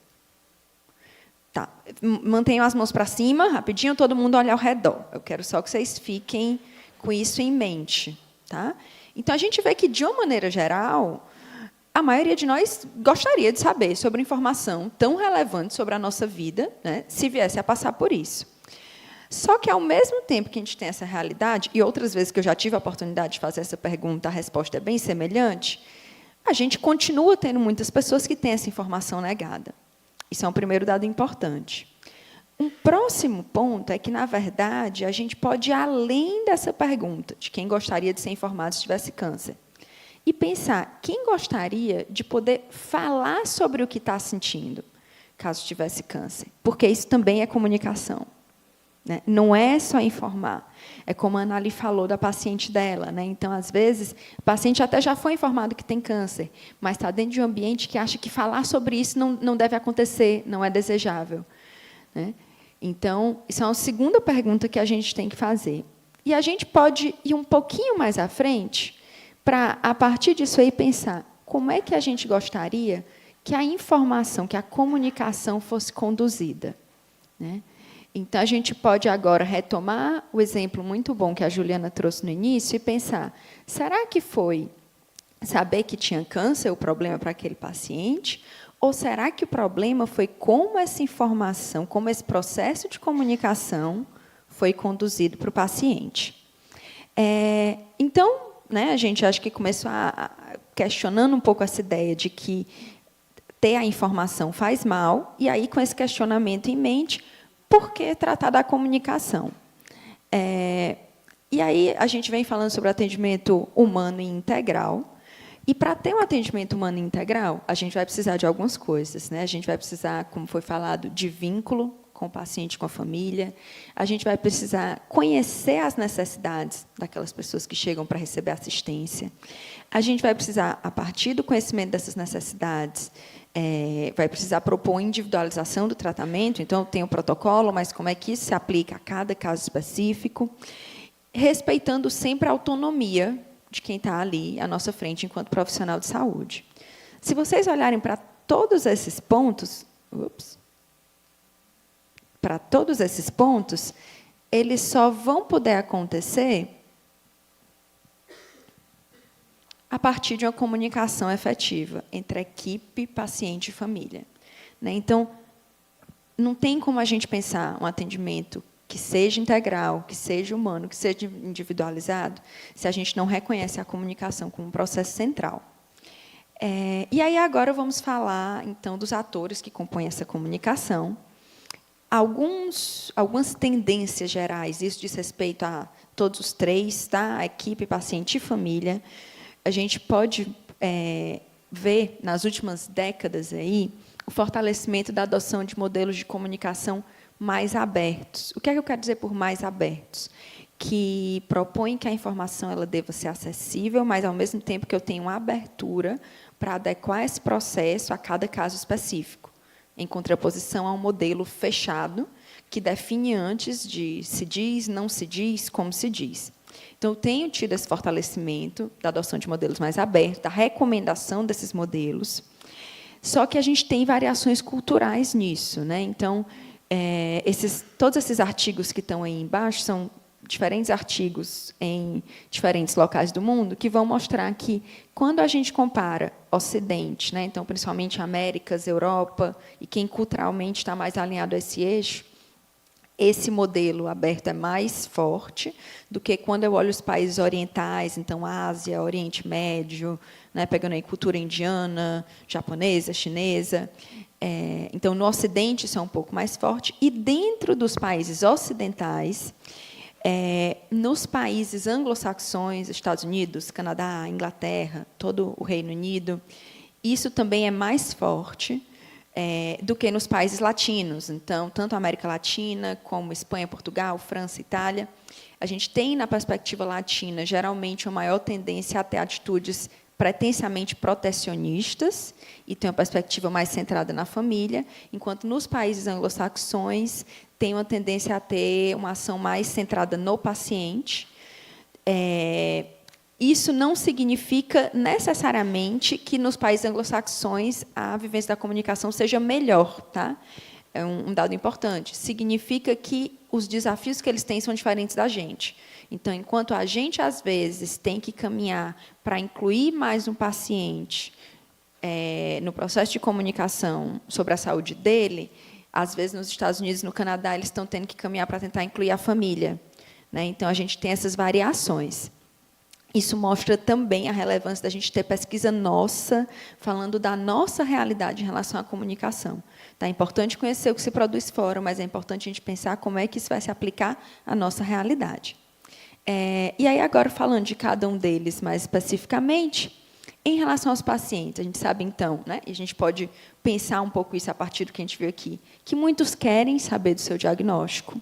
Tá. Mantenham as mãos para cima, rapidinho, todo mundo olha ao redor. Eu quero só que vocês fiquem com isso em mente. Tá? Então, a gente vê que, de uma maneira geral, a maioria de nós gostaria de saber sobre informação tão relevante sobre a nossa vida, né, se viesse a passar por isso. Só que, ao mesmo tempo que a gente tem essa realidade, e outras vezes que eu já tive a oportunidade de fazer essa pergunta, a resposta é bem semelhante, a gente continua tendo muitas pessoas que têm essa informação negada. Isso é um primeiro dado importante. Um próximo ponto é que, na verdade, a gente pode ir além dessa pergunta de quem gostaria de ser informado se tivesse câncer e pensar quem gostaria de poder falar sobre o que está sentindo caso tivesse câncer, porque isso também é comunicação, né? Não é só informar. É como a Ana ali falou da paciente dela, né? Então, às vezes, o paciente até já foi informado que tem câncer, mas está dentro de um ambiente que acha que falar sobre isso não deve acontecer, não é desejável, né? Então, isso é uma segunda pergunta que a gente tem que fazer. E a gente pode ir um pouquinho mais à frente para, a partir disso aí, pensar como é que a gente gostaria que a informação, que a comunicação fosse conduzida, né? Então, a gente pode agora retomar o exemplo muito bom que a Juliana trouxe no início e pensar, será que foi saber que tinha câncer o problema para aquele paciente? Ou será que o problema foi como essa informação, como esse processo de comunicação foi conduzido para o paciente? Então, né, a gente acho que começou questionando um pouco essa ideia de que ter a informação faz mal, e aí, com esse questionamento em mente, por que tratar da comunicação? E aí, a gente vem falando sobre atendimento humano e integral. E, para ter um atendimento humano integral, a gente vai precisar de algumas coisas, né? A gente vai precisar, como foi falado, de vínculo com o paciente, com a família. A gente vai precisar conhecer as necessidades daquelas pessoas que chegam para receber assistência. A gente vai precisar, a partir do conhecimento dessas necessidades, vai precisar propor individualização do tratamento. Então, tem o protocolo, mas como é que isso se aplica a cada caso específico, respeitando sempre a autonomia de quem está ali à nossa frente enquanto profissional de saúde. Se vocês olharem para todos esses pontos, eles só vão poder acontecer a partir de uma comunicação efetiva entre equipe, paciente e família, né? Então, não tem como a gente pensar um atendimento que seja integral, que seja humano, que seja individualizado, se a gente não reconhece a comunicação como um processo central. E aí, agora, vamos falar, então, dos atores que compõem essa comunicação. Algumas tendências gerais, isso diz respeito a todos os três, tá? A equipe, paciente e família. A gente pode ver, nas últimas décadas, aí, o fortalecimento da adoção de modelos de comunicação mais abertos. O que é que eu quero dizer por mais abertos? Que propõem que a informação ela deva ser acessível, mas, ao mesmo tempo, que eu tenha uma abertura para adequar esse processo a cada caso específico, em contraposição a um modelo fechado, que define antes de se diz, não se diz, como se diz. Então, eu tenho tido esse fortalecimento da adoção de modelos mais abertos, da recomendação desses modelos, só que a gente tem variações culturais nisso, né? Então, todos esses artigos que estão aí embaixo são diferentes artigos em diferentes locais do mundo que vão mostrar que, quando a gente compara Ocidente, né, então, principalmente Américas, Europa, e quem culturalmente está mais alinhado a esse eixo, esse modelo aberto é mais forte do que quando eu olho os países orientais, então Ásia, Oriente Médio, né, pegando aí cultura indiana, japonesa, chinesa. Então, no Ocidente, isso é um pouco mais forte. E, dentro dos países ocidentais, nos países anglo-saxões, Estados Unidos, Canadá, Inglaterra, todo o Reino Unido, isso também é mais forte do que nos países latinos. Então, tanto a América Latina, como Espanha, Portugal, França, Itália, a gente tem, na perspectiva latina, geralmente, uma maior tendência a ter atitudes pretensamente protecionistas e tem uma perspectiva mais centrada na família, enquanto nos países anglo-saxões tem uma tendência a ter uma ação mais centrada no paciente. Isso não significa necessariamente que nos países anglo-saxões a vivência da comunicação seja melhor, tá? É um dado importante. Significa que os desafios que eles têm são diferentes da gente. Então, enquanto a gente, às vezes, tem que caminhar para incluir mais um paciente no processo de comunicação sobre a saúde dele, às vezes, nos Estados Unidos e no Canadá, eles estão tendo que caminhar para tentar incluir a família, né? Então, a gente tem essas variações. Isso mostra também a relevância da gente ter pesquisa nossa, falando da nossa realidade em relação à comunicação. Tá? É importante conhecer o que se produz fora, mas é importante a gente pensar como é que isso vai se aplicar à nossa realidade. E aí, agora, falando de cada um deles mais especificamente, em relação aos pacientes, a gente sabe, então, né, e a gente pode pensar um pouco isso a partir do que a gente viu aqui, que muitos querem saber do seu diagnóstico,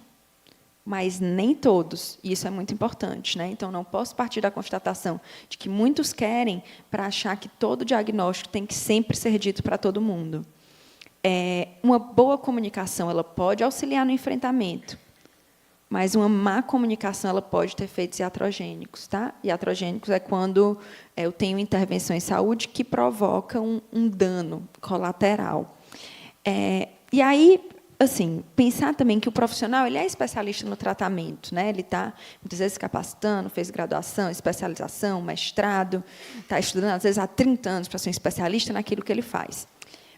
mas nem todos, e isso é muito importante, né? Então, não posso partir da constatação de que muitos querem para achar que todo diagnóstico tem que sempre ser dito para todo mundo. Uma boa comunicação ela pode auxiliar no enfrentamento, mas uma má comunicação ela pode ter efeitos iatrogênicos. Tá? Iatrogênicos é quando eu tenho intervenção em saúde que provoca um dano colateral. E aí, assim, pensar também que o profissional ele é especialista no tratamento, né? Ele está, muitas vezes, capacitando, fez graduação, especialização, mestrado, está estudando, às vezes, há 30 anos para ser um especialista naquilo que ele faz.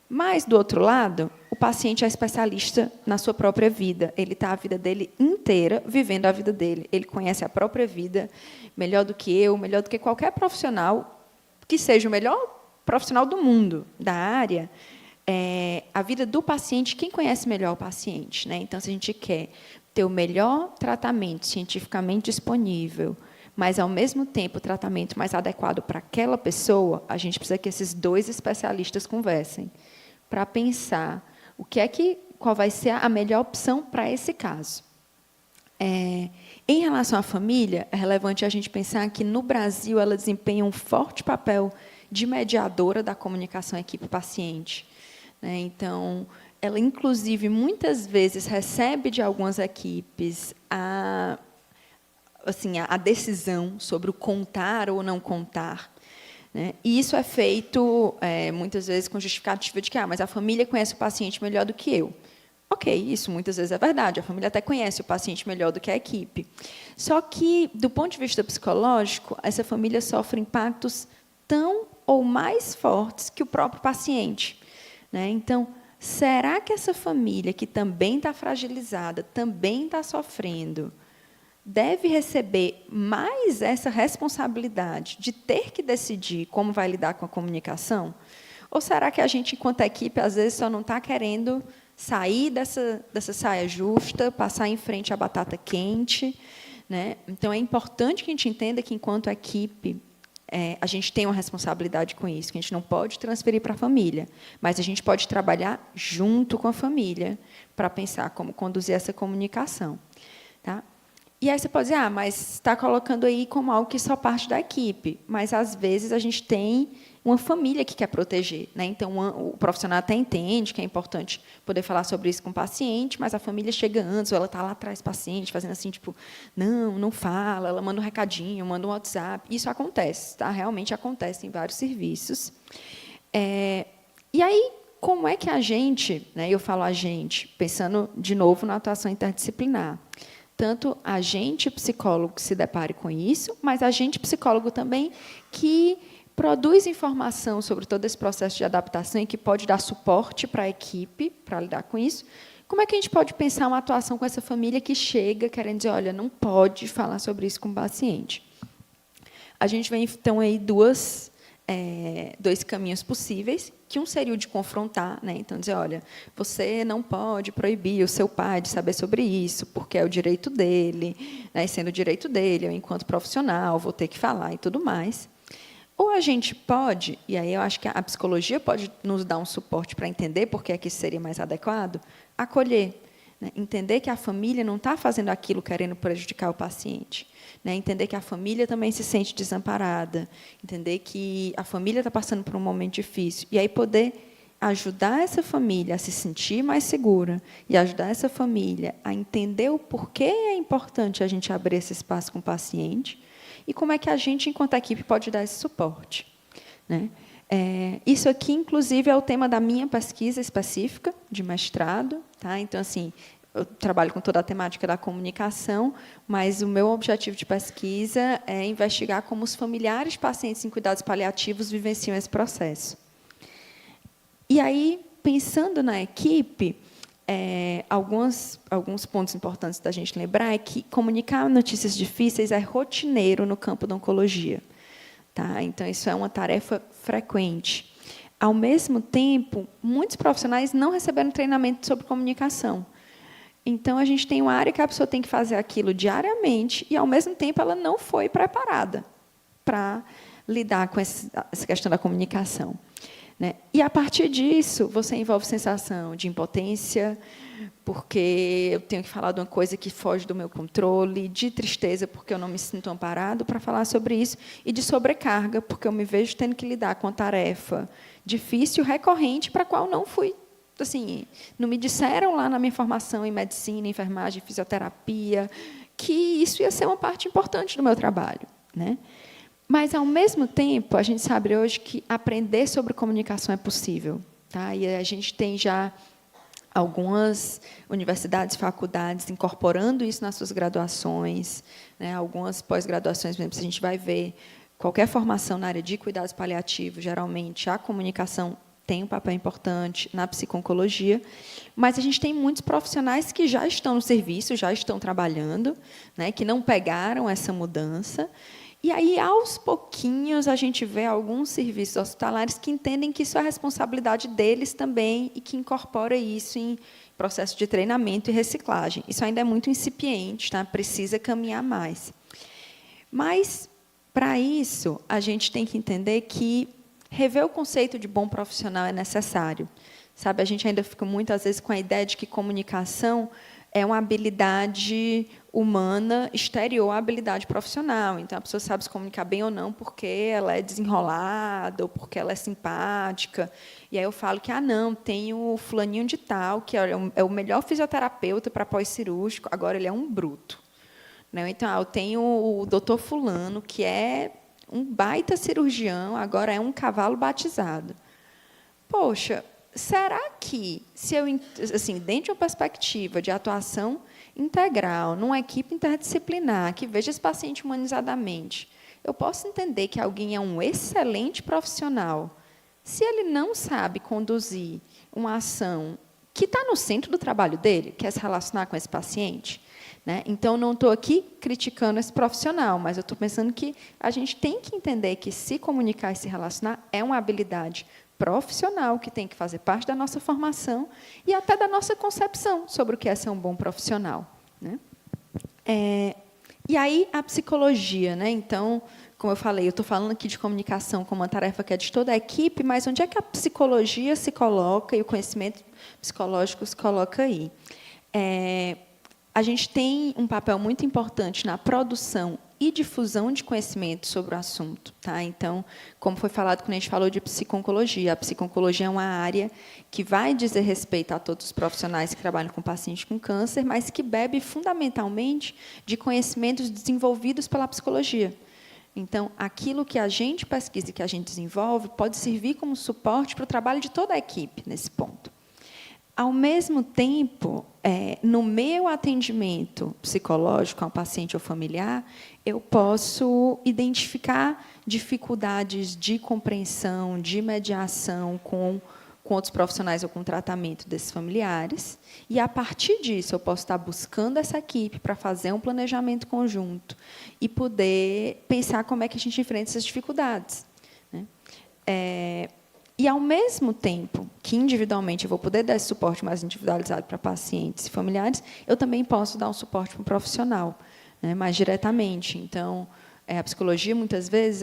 Mas, do outro lado, o paciente é especialista na sua própria vida. Ele está a vida dele inteira vivendo a vida dele. Ele conhece a própria vida melhor do que eu, melhor do que qualquer profissional que seja o melhor profissional do mundo, da área. A vida do paciente, quem conhece melhor o paciente, né? Então, se a gente quer ter o melhor tratamento cientificamente disponível, mas, ao mesmo tempo, o tratamento mais adequado para aquela pessoa, a gente precisa que esses dois especialistas conversem para pensar qual vai ser a melhor opção para esse caso. Em relação à família, é relevante a gente pensar que, no Brasil, ela desempenha um forte papel de mediadora da comunicação equipe-paciente. Então, ela, inclusive, muitas vezes recebe de algumas equipes a decisão sobre o contar ou não contar. Né? E isso é feito, muitas vezes, com justificativa de que mas a família conhece o paciente melhor do que eu. Ok, isso muitas vezes é verdade, a família até conhece o paciente melhor do que a equipe. Só que, do ponto de vista psicológico, essa família sofre impactos tão ou mais fortes que o próprio paciente. Né? Então, será que essa família, que também está fragilizada, também está sofrendo, deve receber mais essa responsabilidade de ter que decidir como vai lidar com a comunicação? Ou será que a gente, enquanto equipe, às vezes só não está querendo sair dessa saia justa, passar em frente à batata quente? Né? Então, é importante que a gente entenda que, enquanto equipe, a gente tem uma responsabilidade com isso, que a gente não pode transferir para a família, mas a gente pode trabalhar junto com a família para pensar como conduzir essa comunicação. Tá? E aí você pode dizer, mas está colocando aí como algo que só parte da equipe. Mas, às vezes, a gente tem uma família que quer proteger. Né? Então, o profissional até entende que é importante poder falar sobre isso com o paciente, mas a família chega antes, ou ela está lá atrás do paciente, fazendo assim, tipo, não fala, ela manda um recadinho, manda um WhatsApp. Isso acontece, tá? Realmente acontece em vários serviços. E aí, como é que a gente, né, eu falo a gente, pensando, de novo, na atuação interdisciplinar, tanto a gente, psicólogo, que se depare com isso, mas a gente, psicólogo, também, que produz informação sobre todo esse processo de adaptação e que pode dar suporte para a equipe para lidar com isso. Como é que a gente pode pensar uma atuação com essa família que chega querendo dizer, olha, não pode falar sobre isso com o paciente? A gente vê, então, aí dois caminhos possíveis, que um seria o de confrontar, né? Então, dizer, olha, você não pode proibir o seu pai de saber sobre isso, porque é o direito dele, né? Sendo o direito dele, eu, enquanto profissional, vou ter que falar e tudo mais. Ou a gente pode, e aí eu acho que a psicologia pode nos dar um suporte para entender por que é que isso seria mais adequado, acolher, né? Entender que a família não está fazendo aquilo querendo prejudicar o paciente, né? Entender que a família também se sente desamparada, entender que a família está passando por um momento difícil, e aí poder ajudar essa família a se sentir mais segura e ajudar essa família a entender o porquê é importante a gente abrir esse espaço com o paciente e como é que a gente, enquanto equipe, pode dar esse suporte, né? Isso aqui, inclusive, é o tema da minha pesquisa específica de mestrado, tá? Então, assim, eu trabalho com toda a temática da comunicação, mas o meu objetivo de pesquisa é investigar como os familiares de pacientes em cuidados paliativos vivenciam esse processo. E aí, pensando na equipe, alguns pontos importantes da gente lembrar é que comunicar notícias difíceis é rotineiro no campo da oncologia. Tá? Então, isso é uma tarefa frequente. Ao mesmo tempo, muitos profissionais não receberam treinamento sobre comunicação. Então, a gente tem uma área que a pessoa tem que fazer aquilo diariamente e, ao mesmo tempo, ela não foi preparada para lidar com essa questão da comunicação, né? E, a partir disso, você envolve sensação de impotência, porque eu tenho que falar de uma coisa que foge do meu controle, de tristeza, porque eu não me sinto amparado para falar sobre isso, e de sobrecarga, porque eu me vejo tendo que lidar com uma tarefa difícil, recorrente, para a qual não fui. Assim, não me disseram lá na minha formação em medicina, enfermagem, fisioterapia, que isso ia ser uma parte importante do meu trabalho, né? Mas, ao mesmo tempo, a gente sabe hoje que aprender sobre comunicação é possível, tá? E a gente tem já algumas universidades, faculdades incorporando isso nas suas graduações, né? Algumas pós-graduações, mesmo, se a gente vai ver qualquer formação na área de cuidados paliativos, geralmente a comunicação tem um papel importante na psico-oncologia, mas a gente tem muitos profissionais que já estão no serviço, já estão trabalhando, né? Que não pegaram essa mudança. E aí, aos pouquinhos, a gente vê alguns serviços hospitalares que entendem que isso é responsabilidade deles também e que incorpora isso em processo de treinamento e reciclagem. Isso ainda é muito incipiente, tá? Precisa caminhar mais. Mas, para isso, a gente tem que entender que rever o conceito de bom profissional é necessário. Sabe, a gente ainda fica, muitas vezes, com a ideia de que comunicação é uma habilidade humana exterior à habilidade profissional. Então, a pessoa sabe se comunicar bem ou não porque ela é desenrolada ou porque ela é simpática. E aí eu falo que, não, tem o fulaninho de tal, que é o melhor fisioterapeuta para pós-cirúrgico, agora ele é um bruto. Né? Então, eu tenho o doutor fulano, que é um baita cirurgião, agora é um cavalo batizado. Poxa, será que, se eu, assim, dentro de uma perspectiva de atuação integral, numa equipe interdisciplinar, que veja esse paciente humanizadamente, eu posso entender que alguém é um excelente profissional, se ele não sabe conduzir uma ação que está no centro do trabalho dele, que é se relacionar com esse paciente? Né? Então, não estou aqui criticando esse profissional, mas eu estou pensando que a gente tem que entender que se comunicar e se relacionar é uma habilidade profissional que tem que fazer parte da nossa formação e até da nossa concepção sobre o que é ser um bom profissional, né? E aí, a psicologia, né? Então, como eu falei, eu estou falando aqui de comunicação como uma tarefa que é de toda a equipe, mas onde é que a psicologia se coloca e o conhecimento psicológico se coloca aí? A gente tem um papel muito importante na produção e difusão de conhecimento sobre o assunto. Tá? Então, como foi falado quando a gente falou de psico-oncologia, a psico-oncologia é uma área que vai dizer respeito a todos os profissionais que trabalham com pacientes com câncer, mas que bebe fundamentalmente de conhecimentos desenvolvidos pela psicologia. Então, aquilo que a gente pesquisa e que a gente desenvolve pode servir como suporte para o trabalho de toda a equipe nesse ponto. Ao mesmo tempo, no meu atendimento psicológico ao paciente ou familiar, eu posso identificar dificuldades de compreensão, de mediação com com outros profissionais ou com o tratamento desses familiares, e, a partir disso, eu posso estar buscando essa equipe para fazer um planejamento conjunto e poder pensar como é que a gente enfrenta essas dificuldades, né? E, ao mesmo tempo que, individualmente, eu vou poder dar esse suporte mais individualizado para pacientes e familiares, eu também posso dar um suporte para um profissional, né, mais diretamente. Então, a psicologia, muitas vezes,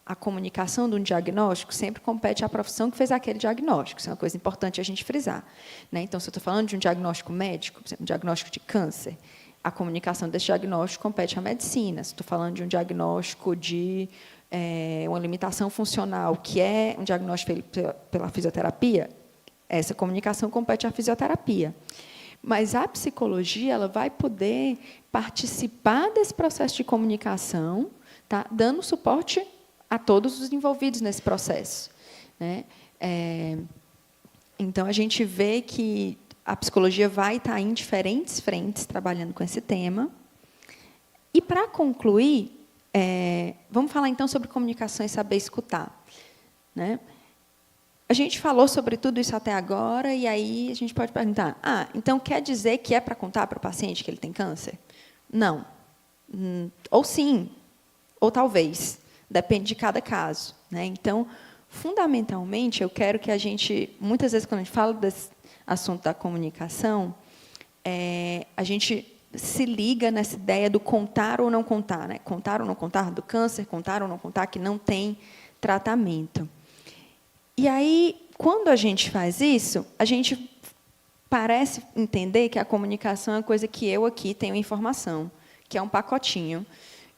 a comunicação de um diagnóstico sempre compete à profissão que fez aquele diagnóstico. Isso é uma coisa importante a gente frisar, né? Então, se eu estou falando de um diagnóstico médico, por exemplo, um diagnóstico de câncer, a comunicação desse diagnóstico compete à medicina. Se estou falando de um diagnóstico de uma limitação funcional, que é um diagnóstico pela fisioterapia, essa comunicação compete à fisioterapia. Mas a psicologia ela vai poder participar desse processo de comunicação, tá, dando suporte a todos os envolvidos nesse processo, né? Então, a gente vê que a psicologia vai estar em diferentes frentes trabalhando com esse tema. E, para concluir, vamos falar, então, sobre comunicação e saber escutar, né? A gente falou sobre tudo isso até agora, e aí a gente pode perguntar, então quer dizer que é para contar para o paciente que ele tem câncer? Não. Ou sim, ou talvez. Depende de cada caso, né? Então, fundamentalmente, eu quero que a gente, muitas vezes, quando a gente fala desse assunto da comunicação, a gente se liga nessa ideia do contar ou não contar, né? Contar ou não contar do câncer, contar ou não contar que não tem tratamento. E aí, quando a gente faz isso, a gente parece entender que a comunicação é uma coisa que eu aqui tenho informação, que é um pacotinho,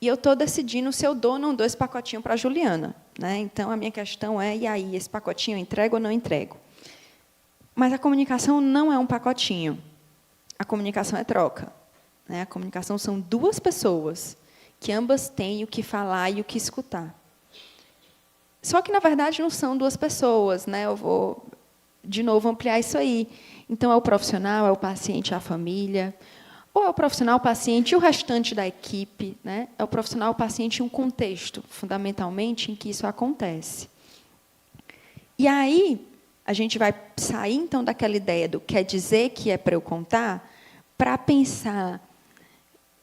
e eu estou decidindo se eu dou ou não dou esse pacotinho para a Juliana, né? Então, a minha questão é, e aí, esse pacotinho eu entrego ou não entrego? Mas a comunicação não é um pacotinho. A comunicação é troca, né? A comunicação são duas pessoas que ambas têm o que falar e o que escutar. Só que, na verdade, não são duas pessoas, né? Eu vou, de novo, ampliar isso aí. Então, é o profissional, é o paciente, é a família, ou é o profissional, o paciente e o restante da equipe, né? É o profissional, o paciente e um contexto, fundamentalmente, em que isso acontece. E aí, a gente vai sair, então, daquela ideia do quer dizer que é para eu contar, para pensar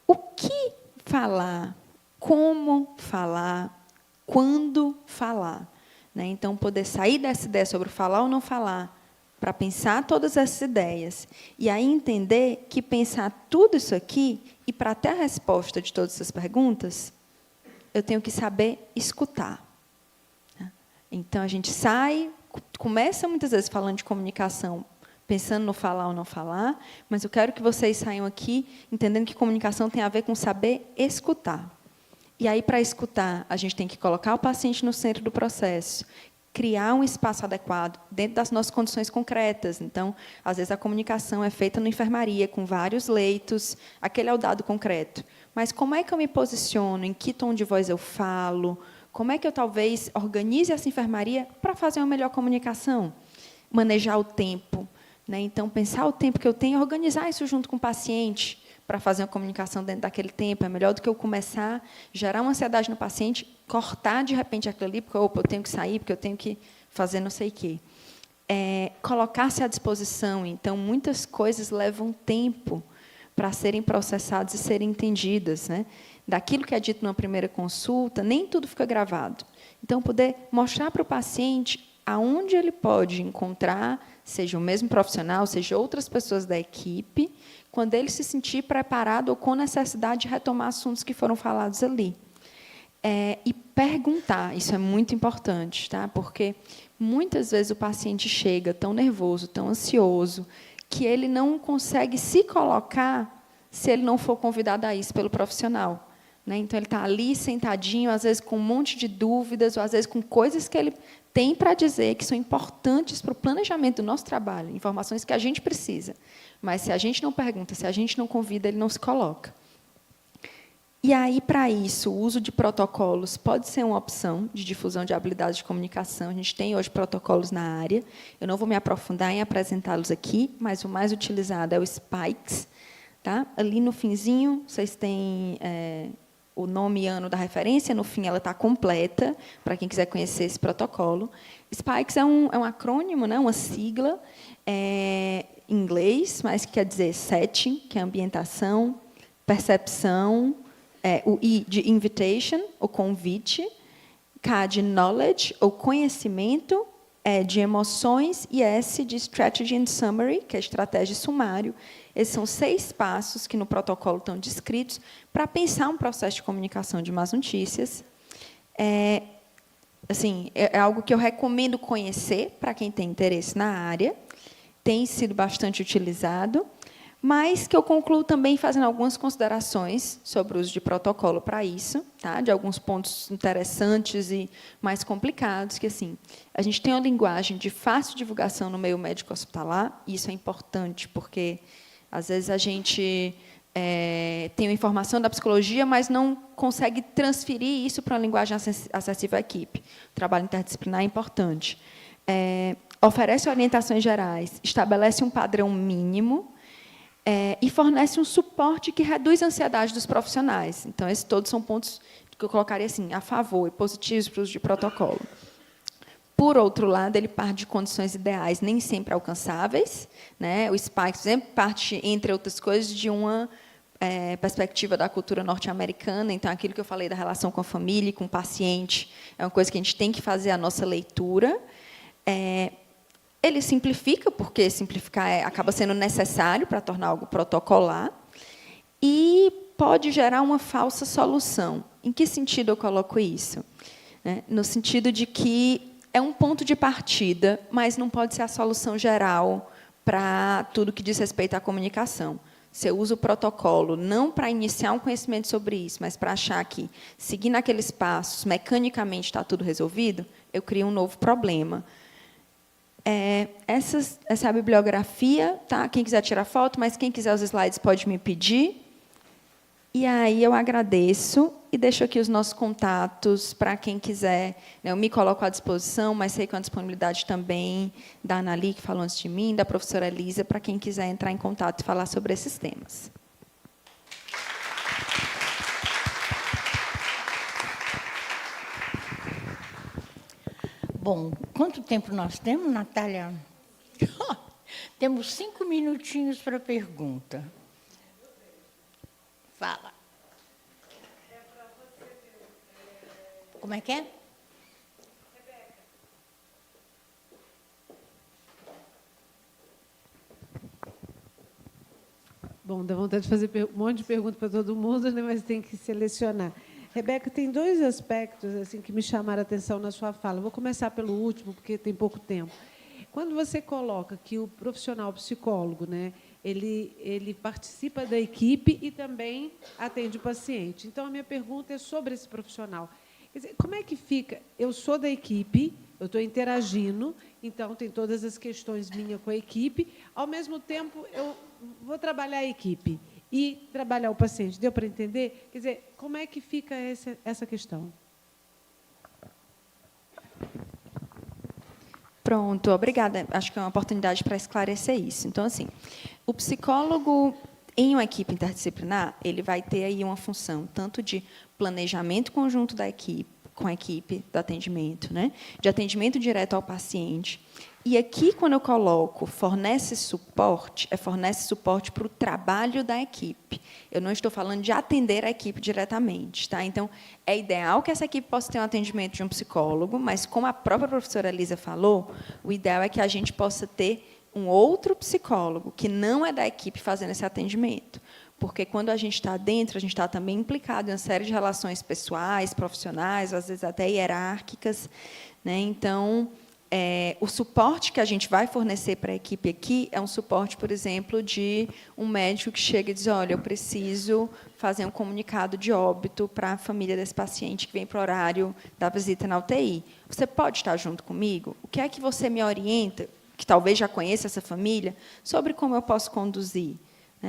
o que falar, como falar, quando falar, né? Então, poder sair dessa ideia sobre falar ou não falar, para pensar todas essas ideias, e aí entender que pensar tudo isso aqui, e para ter a resposta de todas essas perguntas, eu tenho que saber escutar. Então, a gente sai, começa muitas vezes falando de comunicação, pensando no falar ou não falar, mas eu quero que vocês saiam aqui entendendo que comunicação tem a ver com saber escutar. E aí, para escutar, a gente tem que colocar o paciente no centro do processo, criar um espaço adequado dentro das nossas condições concretas. Então, às vezes, a comunicação é feita na enfermaria, com vários leitos, aquele é o dado concreto. Mas como é que eu me posiciono, em que tom de voz eu falo, como é que eu, talvez, organize essa enfermaria para fazer uma melhor comunicação? Manejar o tempo, né? Então, pensar o tempo que eu tenho e organizar isso junto com o paciente, para fazer uma comunicação dentro daquele tempo. É melhor do que eu começar a gerar uma ansiedade no paciente, cortar, de repente, aquilo ali, porque opa, eu tenho que sair, porque eu tenho que fazer não sei o quê. Colocar-se à disposição. Então, muitas coisas levam tempo para serem processadas e serem entendidas, né? Daquilo que é dito numa primeira consulta, nem tudo fica gravado. Então, poder mostrar para o paciente aonde ele pode encontrar, seja o mesmo profissional, seja outras pessoas da equipe, quando ele se sentir preparado ou com necessidade de retomar assuntos que foram falados ali. E perguntar, isso é muito importante, tá? Porque muitas vezes o paciente chega tão nervoso, tão ansioso, que ele não consegue se colocar se ele não for convidado a isso pelo profissional, né? Então, ele está ali sentadinho, às vezes com um monte de dúvidas, ou às vezes com coisas que ele tem para dizer que são importantes para o planejamento do nosso trabalho, informações que a gente precisa. Mas, se a gente não pergunta, se a gente não convida, ele não se coloca. E aí, para isso, o uso de protocolos pode ser uma opção de difusão de habilidades de comunicação. A gente tem hoje protocolos na área. Eu não vou me aprofundar em apresentá-los aqui, mas o mais utilizado é o SPIKES. Tá? Ali no finzinho, vocês têm o nome e ano da referência, no fim ela está completa, para quem quiser conhecer esse protocolo. SPIKES é um acrônimo, né, uma sigla em inglês, mas que quer dizer setting, que é ambientação, percepção, o I de invitation, o convite, K de knowledge, ou conhecimento, E de emoções, e S de strategy and summary, que é estratégia e sumário. Esses são 6 passos que no protocolo estão descritos para pensar um processo de comunicação de más notícias. É algo que eu recomendo conhecer para quem tem interesse na área, tem sido bastante utilizado, mas que eu concluo também fazendo algumas considerações sobre o uso de protocolo para isso, tá? De alguns pontos interessantes e mais complicados, que assim, a gente tem uma linguagem de fácil divulgação no meio médico hospitalar, e isso é importante, porque, às vezes, a gente tem uma informação da psicologia, mas não consegue transferir isso para uma linguagem acessível à equipe. O trabalho interdisciplinar é importante. Oferece orientações gerais, estabelece um padrão mínimo, e fornece um suporte que reduz a ansiedade dos profissionais. Então, esses todos são pontos que eu colocaria assim, a favor e positivos para o uso de protocolo. Por outro lado, ele parte de condições ideais nem sempre alcançáveis, né? O SPIKES, por exemplo, parte, entre outras coisas, de uma perspectiva da cultura norte-americana. Então, aquilo que eu falei da relação com a família e com o paciente é uma coisa que a gente tem que fazer a nossa leitura. Ele simplifica, porque simplificar acaba sendo necessário para tornar algo protocolar, e pode gerar uma falsa solução. Em que sentido eu coloco isso? No sentido de que é um ponto de partida, mas não pode ser a solução geral para tudo que diz respeito à comunicação. Você usa o protocolo não para iniciar um conhecimento sobre isso, mas para achar que, seguindo aqueles passos, mecanicamente está tudo resolvido, eu crio um novo problema. Essa é a bibliografia, tá? Quem quiser tirar foto, mas quem quiser os slides pode me pedir. E aí eu agradeço e deixo aqui os nossos contatos para quem quiser. Eu me coloco à disposição, mas sei que é uma disponibilidade também da Anali, que falou antes de mim, da professora Elisa, para quem quiser entrar em contato e falar sobre esses temas. Bom, quanto tempo nós temos, Natália? Temos 5 minutinhos para pergunta. Fala. Como é que é? Bom, dá vontade de fazer um monte de perguntas para todo mundo, né, mas tem que selecionar. Rebeca, tem 2 aspectos assim que me chamaram a atenção na sua fala. Eu vou começar pelo último, porque tem pouco tempo. Quando você coloca que o profissional psicólogo, né, ele participa da equipe e também atende o paciente. Então, a minha pergunta é sobre esse profissional. Quer dizer, como é que fica? Eu sou da equipe, eu estou interagindo, então tem todas as questões minhas com a equipe. Ao mesmo tempo, eu vou trabalhar a equipe e trabalhar o paciente. Deu para entender? Quer dizer, como é que fica essa questão? Pronto, obrigada. Acho que é uma oportunidade para esclarecer isso. Então, assim, o psicólogo, em uma equipe interdisciplinar, ele vai ter aí uma função tanto de planejamento conjunto da equipe, com a equipe do atendimento, né? De atendimento direto ao paciente. E aqui, quando eu coloco fornece suporte para o trabalho da equipe. Eu não estou falando de atender a equipe diretamente. Tá? Então, é ideal que essa equipe possa ter um atendimento de um psicólogo, mas, como a própria professora Elisa falou, o ideal é que a gente possa ter um outro psicólogo, que não é da equipe, fazendo esse atendimento. Porque, quando a gente está dentro, a gente está também implicado em uma série de relações pessoais, profissionais, às vezes até hierárquicas. Né? Então, o suporte que a gente vai fornecer para a equipe aqui é um suporte, por exemplo, de um médico que chega e diz, olha, eu preciso fazer um comunicado de óbito para a família desse paciente que vem para o horário da visita na UTI. Você pode estar junto comigo? O que é que você me orienta, que talvez já conheça essa família, sobre como eu posso conduzir?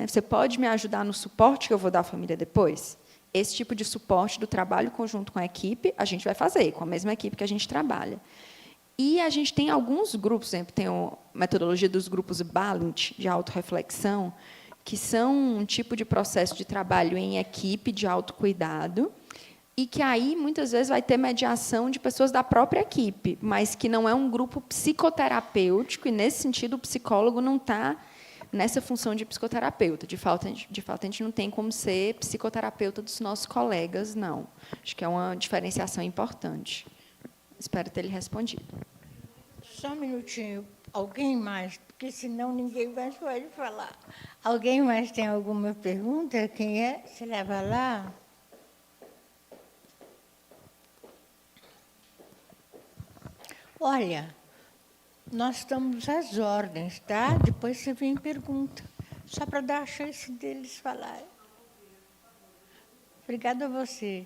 Você pode me ajudar no suporte que eu vou dar à família depois? Esse tipo de suporte do trabalho conjunto com a equipe, a gente vai fazer, com a mesma equipe que a gente trabalha. E a gente tem alguns grupos, por exemplo, tem a metodologia dos grupos Balint, de autorreflexão, que são um tipo de processo de trabalho em equipe, de autocuidado, e que aí, muitas vezes, vai ter mediação de pessoas da própria equipe, mas que não é um grupo psicoterapêutico, e, nesse sentido, o psicólogo não está nessa função de psicoterapeuta. De fato, a gente não tem como ser psicoterapeuta dos nossos colegas, não. Acho que é uma diferenciação importante. Espero ter lhe respondido. Só um minutinho. Alguém mais? Porque senão ninguém mais pode falar. Alguém mais tem alguma pergunta? Quem é? Você leva lá? Olha, nós estamos às ordens, tá? Depois você vem e pergunta. Só para dar a chance deles falarem. Obrigada a você.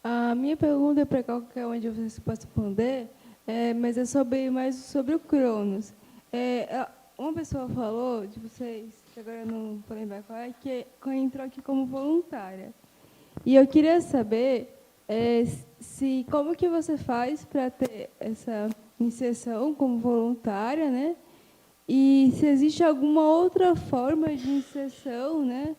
A minha pergunta é para qualquer um de vocês que possa responder, mas é mais sobre o Cronos. Uma pessoa falou de vocês, que agora eu não vou lembrar qual é, que entrou aqui como voluntária. E eu queria saber como que você faz para ter essa inserção como voluntária, né? E se existe alguma outra forma de inserção, né?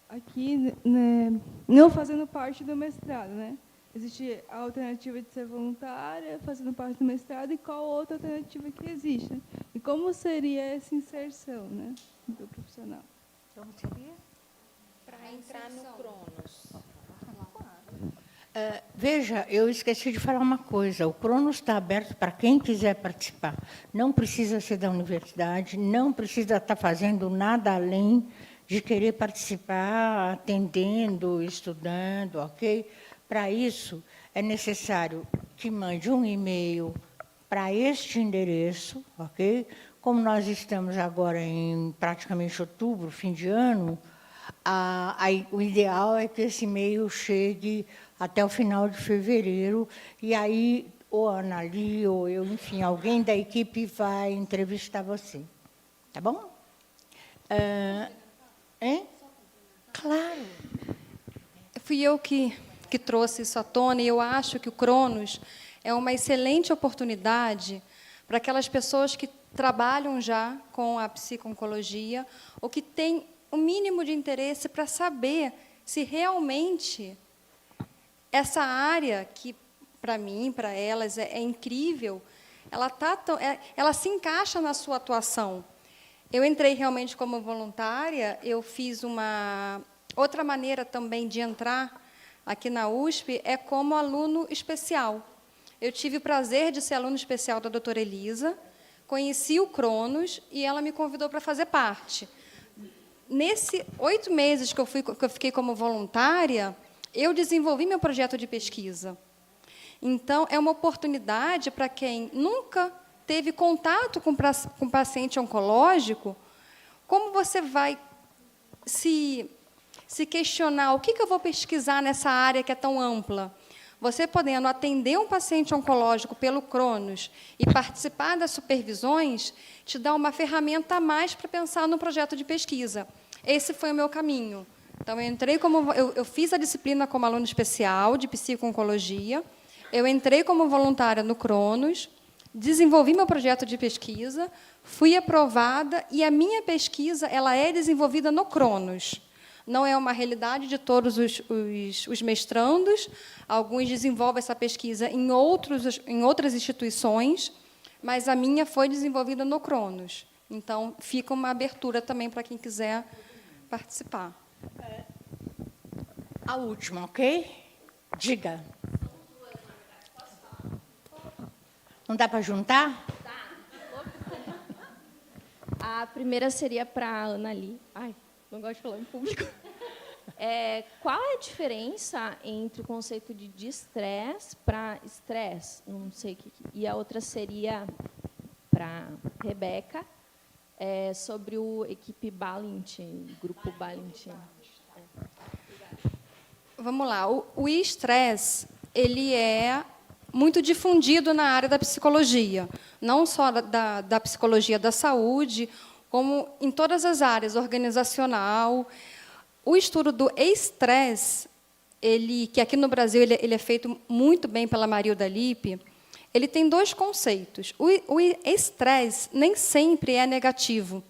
Aqui, né, não fazendo parte do mestrado, né? Existe a alternativa de ser voluntária, fazendo parte do mestrado, e qual outra alternativa que existe? Né? E como seria essa inserção, né, do profissional? Como seria? Para entrar no Cronos. Veja, eu esqueci de falar uma coisa. O Cronos está aberto para quem quiser participar. Não precisa ser da universidade, não precisa estar fazendo nada além de querer participar, atendendo, estudando, ok? Para isso, é necessário que mande um e-mail para este endereço, ok? Como nós estamos agora em praticamente outubro, fim de ano, o ideal é que esse e-mail chegue até o final de fevereiro, e aí, ou a Anali, ou eu, enfim, alguém da equipe vai entrevistar você. Tá bom? Hein? Claro. Fui eu que trouxe isso à tona, e eu acho que o Cronos é uma excelente oportunidade para aquelas pessoas que trabalham já com a psico-oncologia ou que têm o mínimo de interesse para saber se realmente essa área, que para mim, para elas, é incrível, ela se encaixa na sua atuação. Eu entrei realmente como voluntária, eu fiz uma outra maneira também de entrar aqui na USP é como aluno especial. Eu tive o prazer de ser aluno especial da doutora Elisa, conheci o Cronos e ela me convidou para fazer parte. Nesses 8 meses que eu fiquei como voluntária, eu desenvolvi meu projeto de pesquisa. Então, é uma oportunidade para quem nunca teve contato com paciente oncológico, como você vai se questionar o que eu vou pesquisar nessa área que é tão ampla. Você podendo atender um paciente oncológico pelo Cronos e participar das supervisões, te dá uma ferramenta a mais para pensar no projeto de pesquisa. Esse foi o meu caminho. Então, eu fiz a disciplina como aluno especial de psico-oncologia, eu entrei como voluntária no Cronos, desenvolvi meu projeto de pesquisa, fui aprovada, e a minha pesquisa ela é desenvolvida no Cronos. Não é uma realidade de todos os mestrandos, alguns desenvolvem essa pesquisa em outras instituições, mas a minha foi desenvolvida no Cronos. Então, fica uma abertura também para quem quiser participar. A última, ok? Diga. Não dá para juntar? A primeira seria para a Anali. Ai, não gosto de falar em público. Qual é a diferença entre o conceito de distress para estresse? Não sei o que. E a outra seria para Rebeca, sobre o equipe Balint, grupo Balint. Vamos lá. O estresse ele é muito difundido na área da psicologia, não só da psicologia da saúde, como em todas as áreas, organizacional. O estudo do estresse, que aqui no Brasil ele é feito muito bem pela Marilda Lippe, ele tem 2 conceitos. O estresse nem sempre é negativo.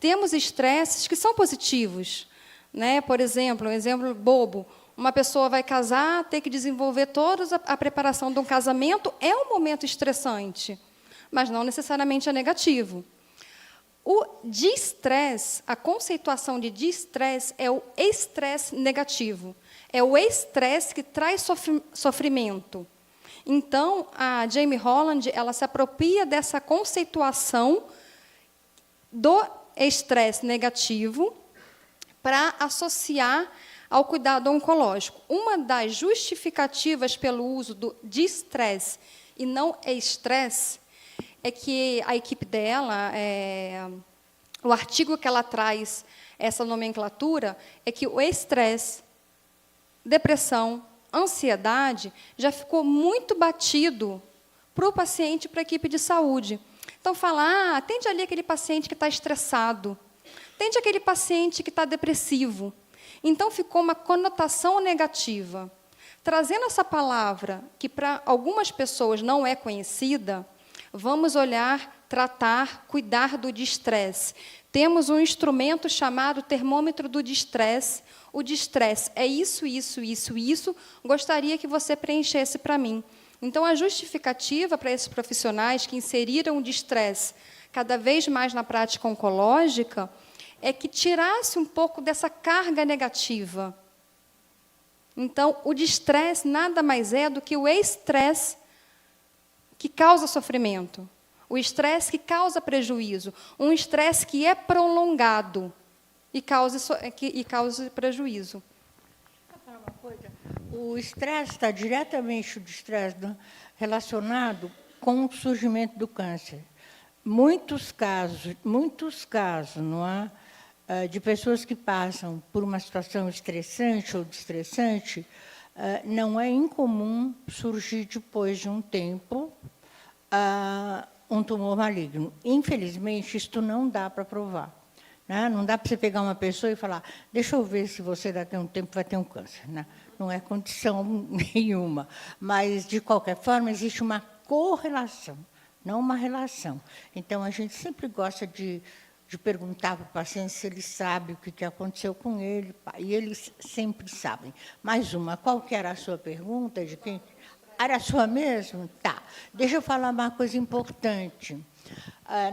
temos estresses que são positivos, né? Por exemplo, um exemplo bobo, uma pessoa vai casar, ter que desenvolver toda a preparação de um casamento, é um momento estressante, mas não necessariamente é negativo. O distress, a conceituação de distress é o estresse negativo. É o estresse que traz sofrimento. Então, a Jamie Holland, ela se apropria dessa conceituação do estresse negativo para associar ao cuidado oncológico. Uma das justificativas pelo uso do distress e não estresse é que a equipe dela, o artigo que ela traz, essa nomenclatura, é que o estresse, depressão, ansiedade, já ficou muito batido para o paciente e para a equipe de saúde. Então, fala, atende ali aquele paciente que está estressado, atende aquele paciente que está depressivo. Então, ficou uma conotação negativa. Trazendo essa palavra, que para algumas pessoas não é conhecida, vamos olhar, tratar, cuidar do distress. Temos um instrumento chamado termômetro do distress. O distress é isso, isso, isso, isso. Gostaria que você preenchesse para mim. Então, a justificativa para esses profissionais que inseriram o distress cada vez mais na prática oncológica é que tirasse um pouco dessa carga negativa. Então, o distress nada mais é do que o estresse que causa sofrimento, o estresse que causa prejuízo, um estresse que é prolongado e causa prejuízo. Uma coisa, o estresse está diretamente relacionado com o surgimento do câncer. Muitos casos, não é? De pessoas que passam por uma situação estressante ou destressante, não é incomum surgir, depois de um tempo, um tumor maligno. Infelizmente, isto não dá para provar. Né? Não dá para você pegar uma pessoa e falar, deixa eu ver se você daqui a um tempo vai ter um câncer. Né? Não é condição nenhuma. Mas, de qualquer forma, existe uma correlação, não uma relação. Então, a gente sempre gosta de perguntar para o paciente se ele sabe o que aconteceu com ele, e eles sempre sabem. Mais uma, qual que era a sua pergunta? De quem? Era a sua mesmo? Tá. Deixa eu falar uma coisa importante.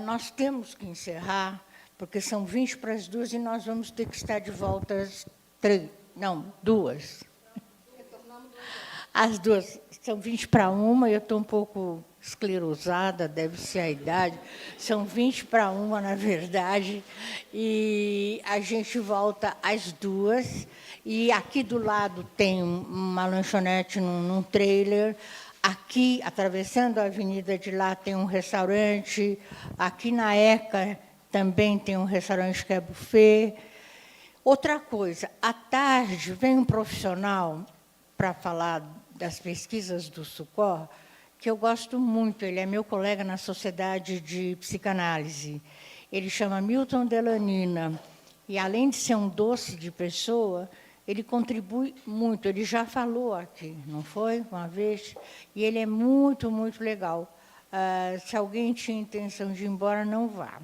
Nós temos que encerrar, porque são 20 para as 2 e nós vamos ter que estar de volta às 3. Não, 2. As 2. São 20 para 1, eu estou um pouco esclerosada, deve ser a idade. São 20 para 1, na verdade, e a gente volta às 2. E aqui do lado tem uma lanchonete num trailer. Aqui, atravessando a avenida de lá, tem um restaurante. Aqui na ECA também tem um restaurante que é buffet. Outra coisa, à tarde vem um profissional para falar das pesquisas do Sucor, que eu gosto muito, ele é meu colega na Sociedade de Psicanálise. Ele chama Milton Delanina, e, além de ser um doce de pessoa, ele contribui muito. Ele já falou aqui, não foi? Uma vez. E ele é muito, muito legal. Se alguém tinha intenção de ir embora, não vá.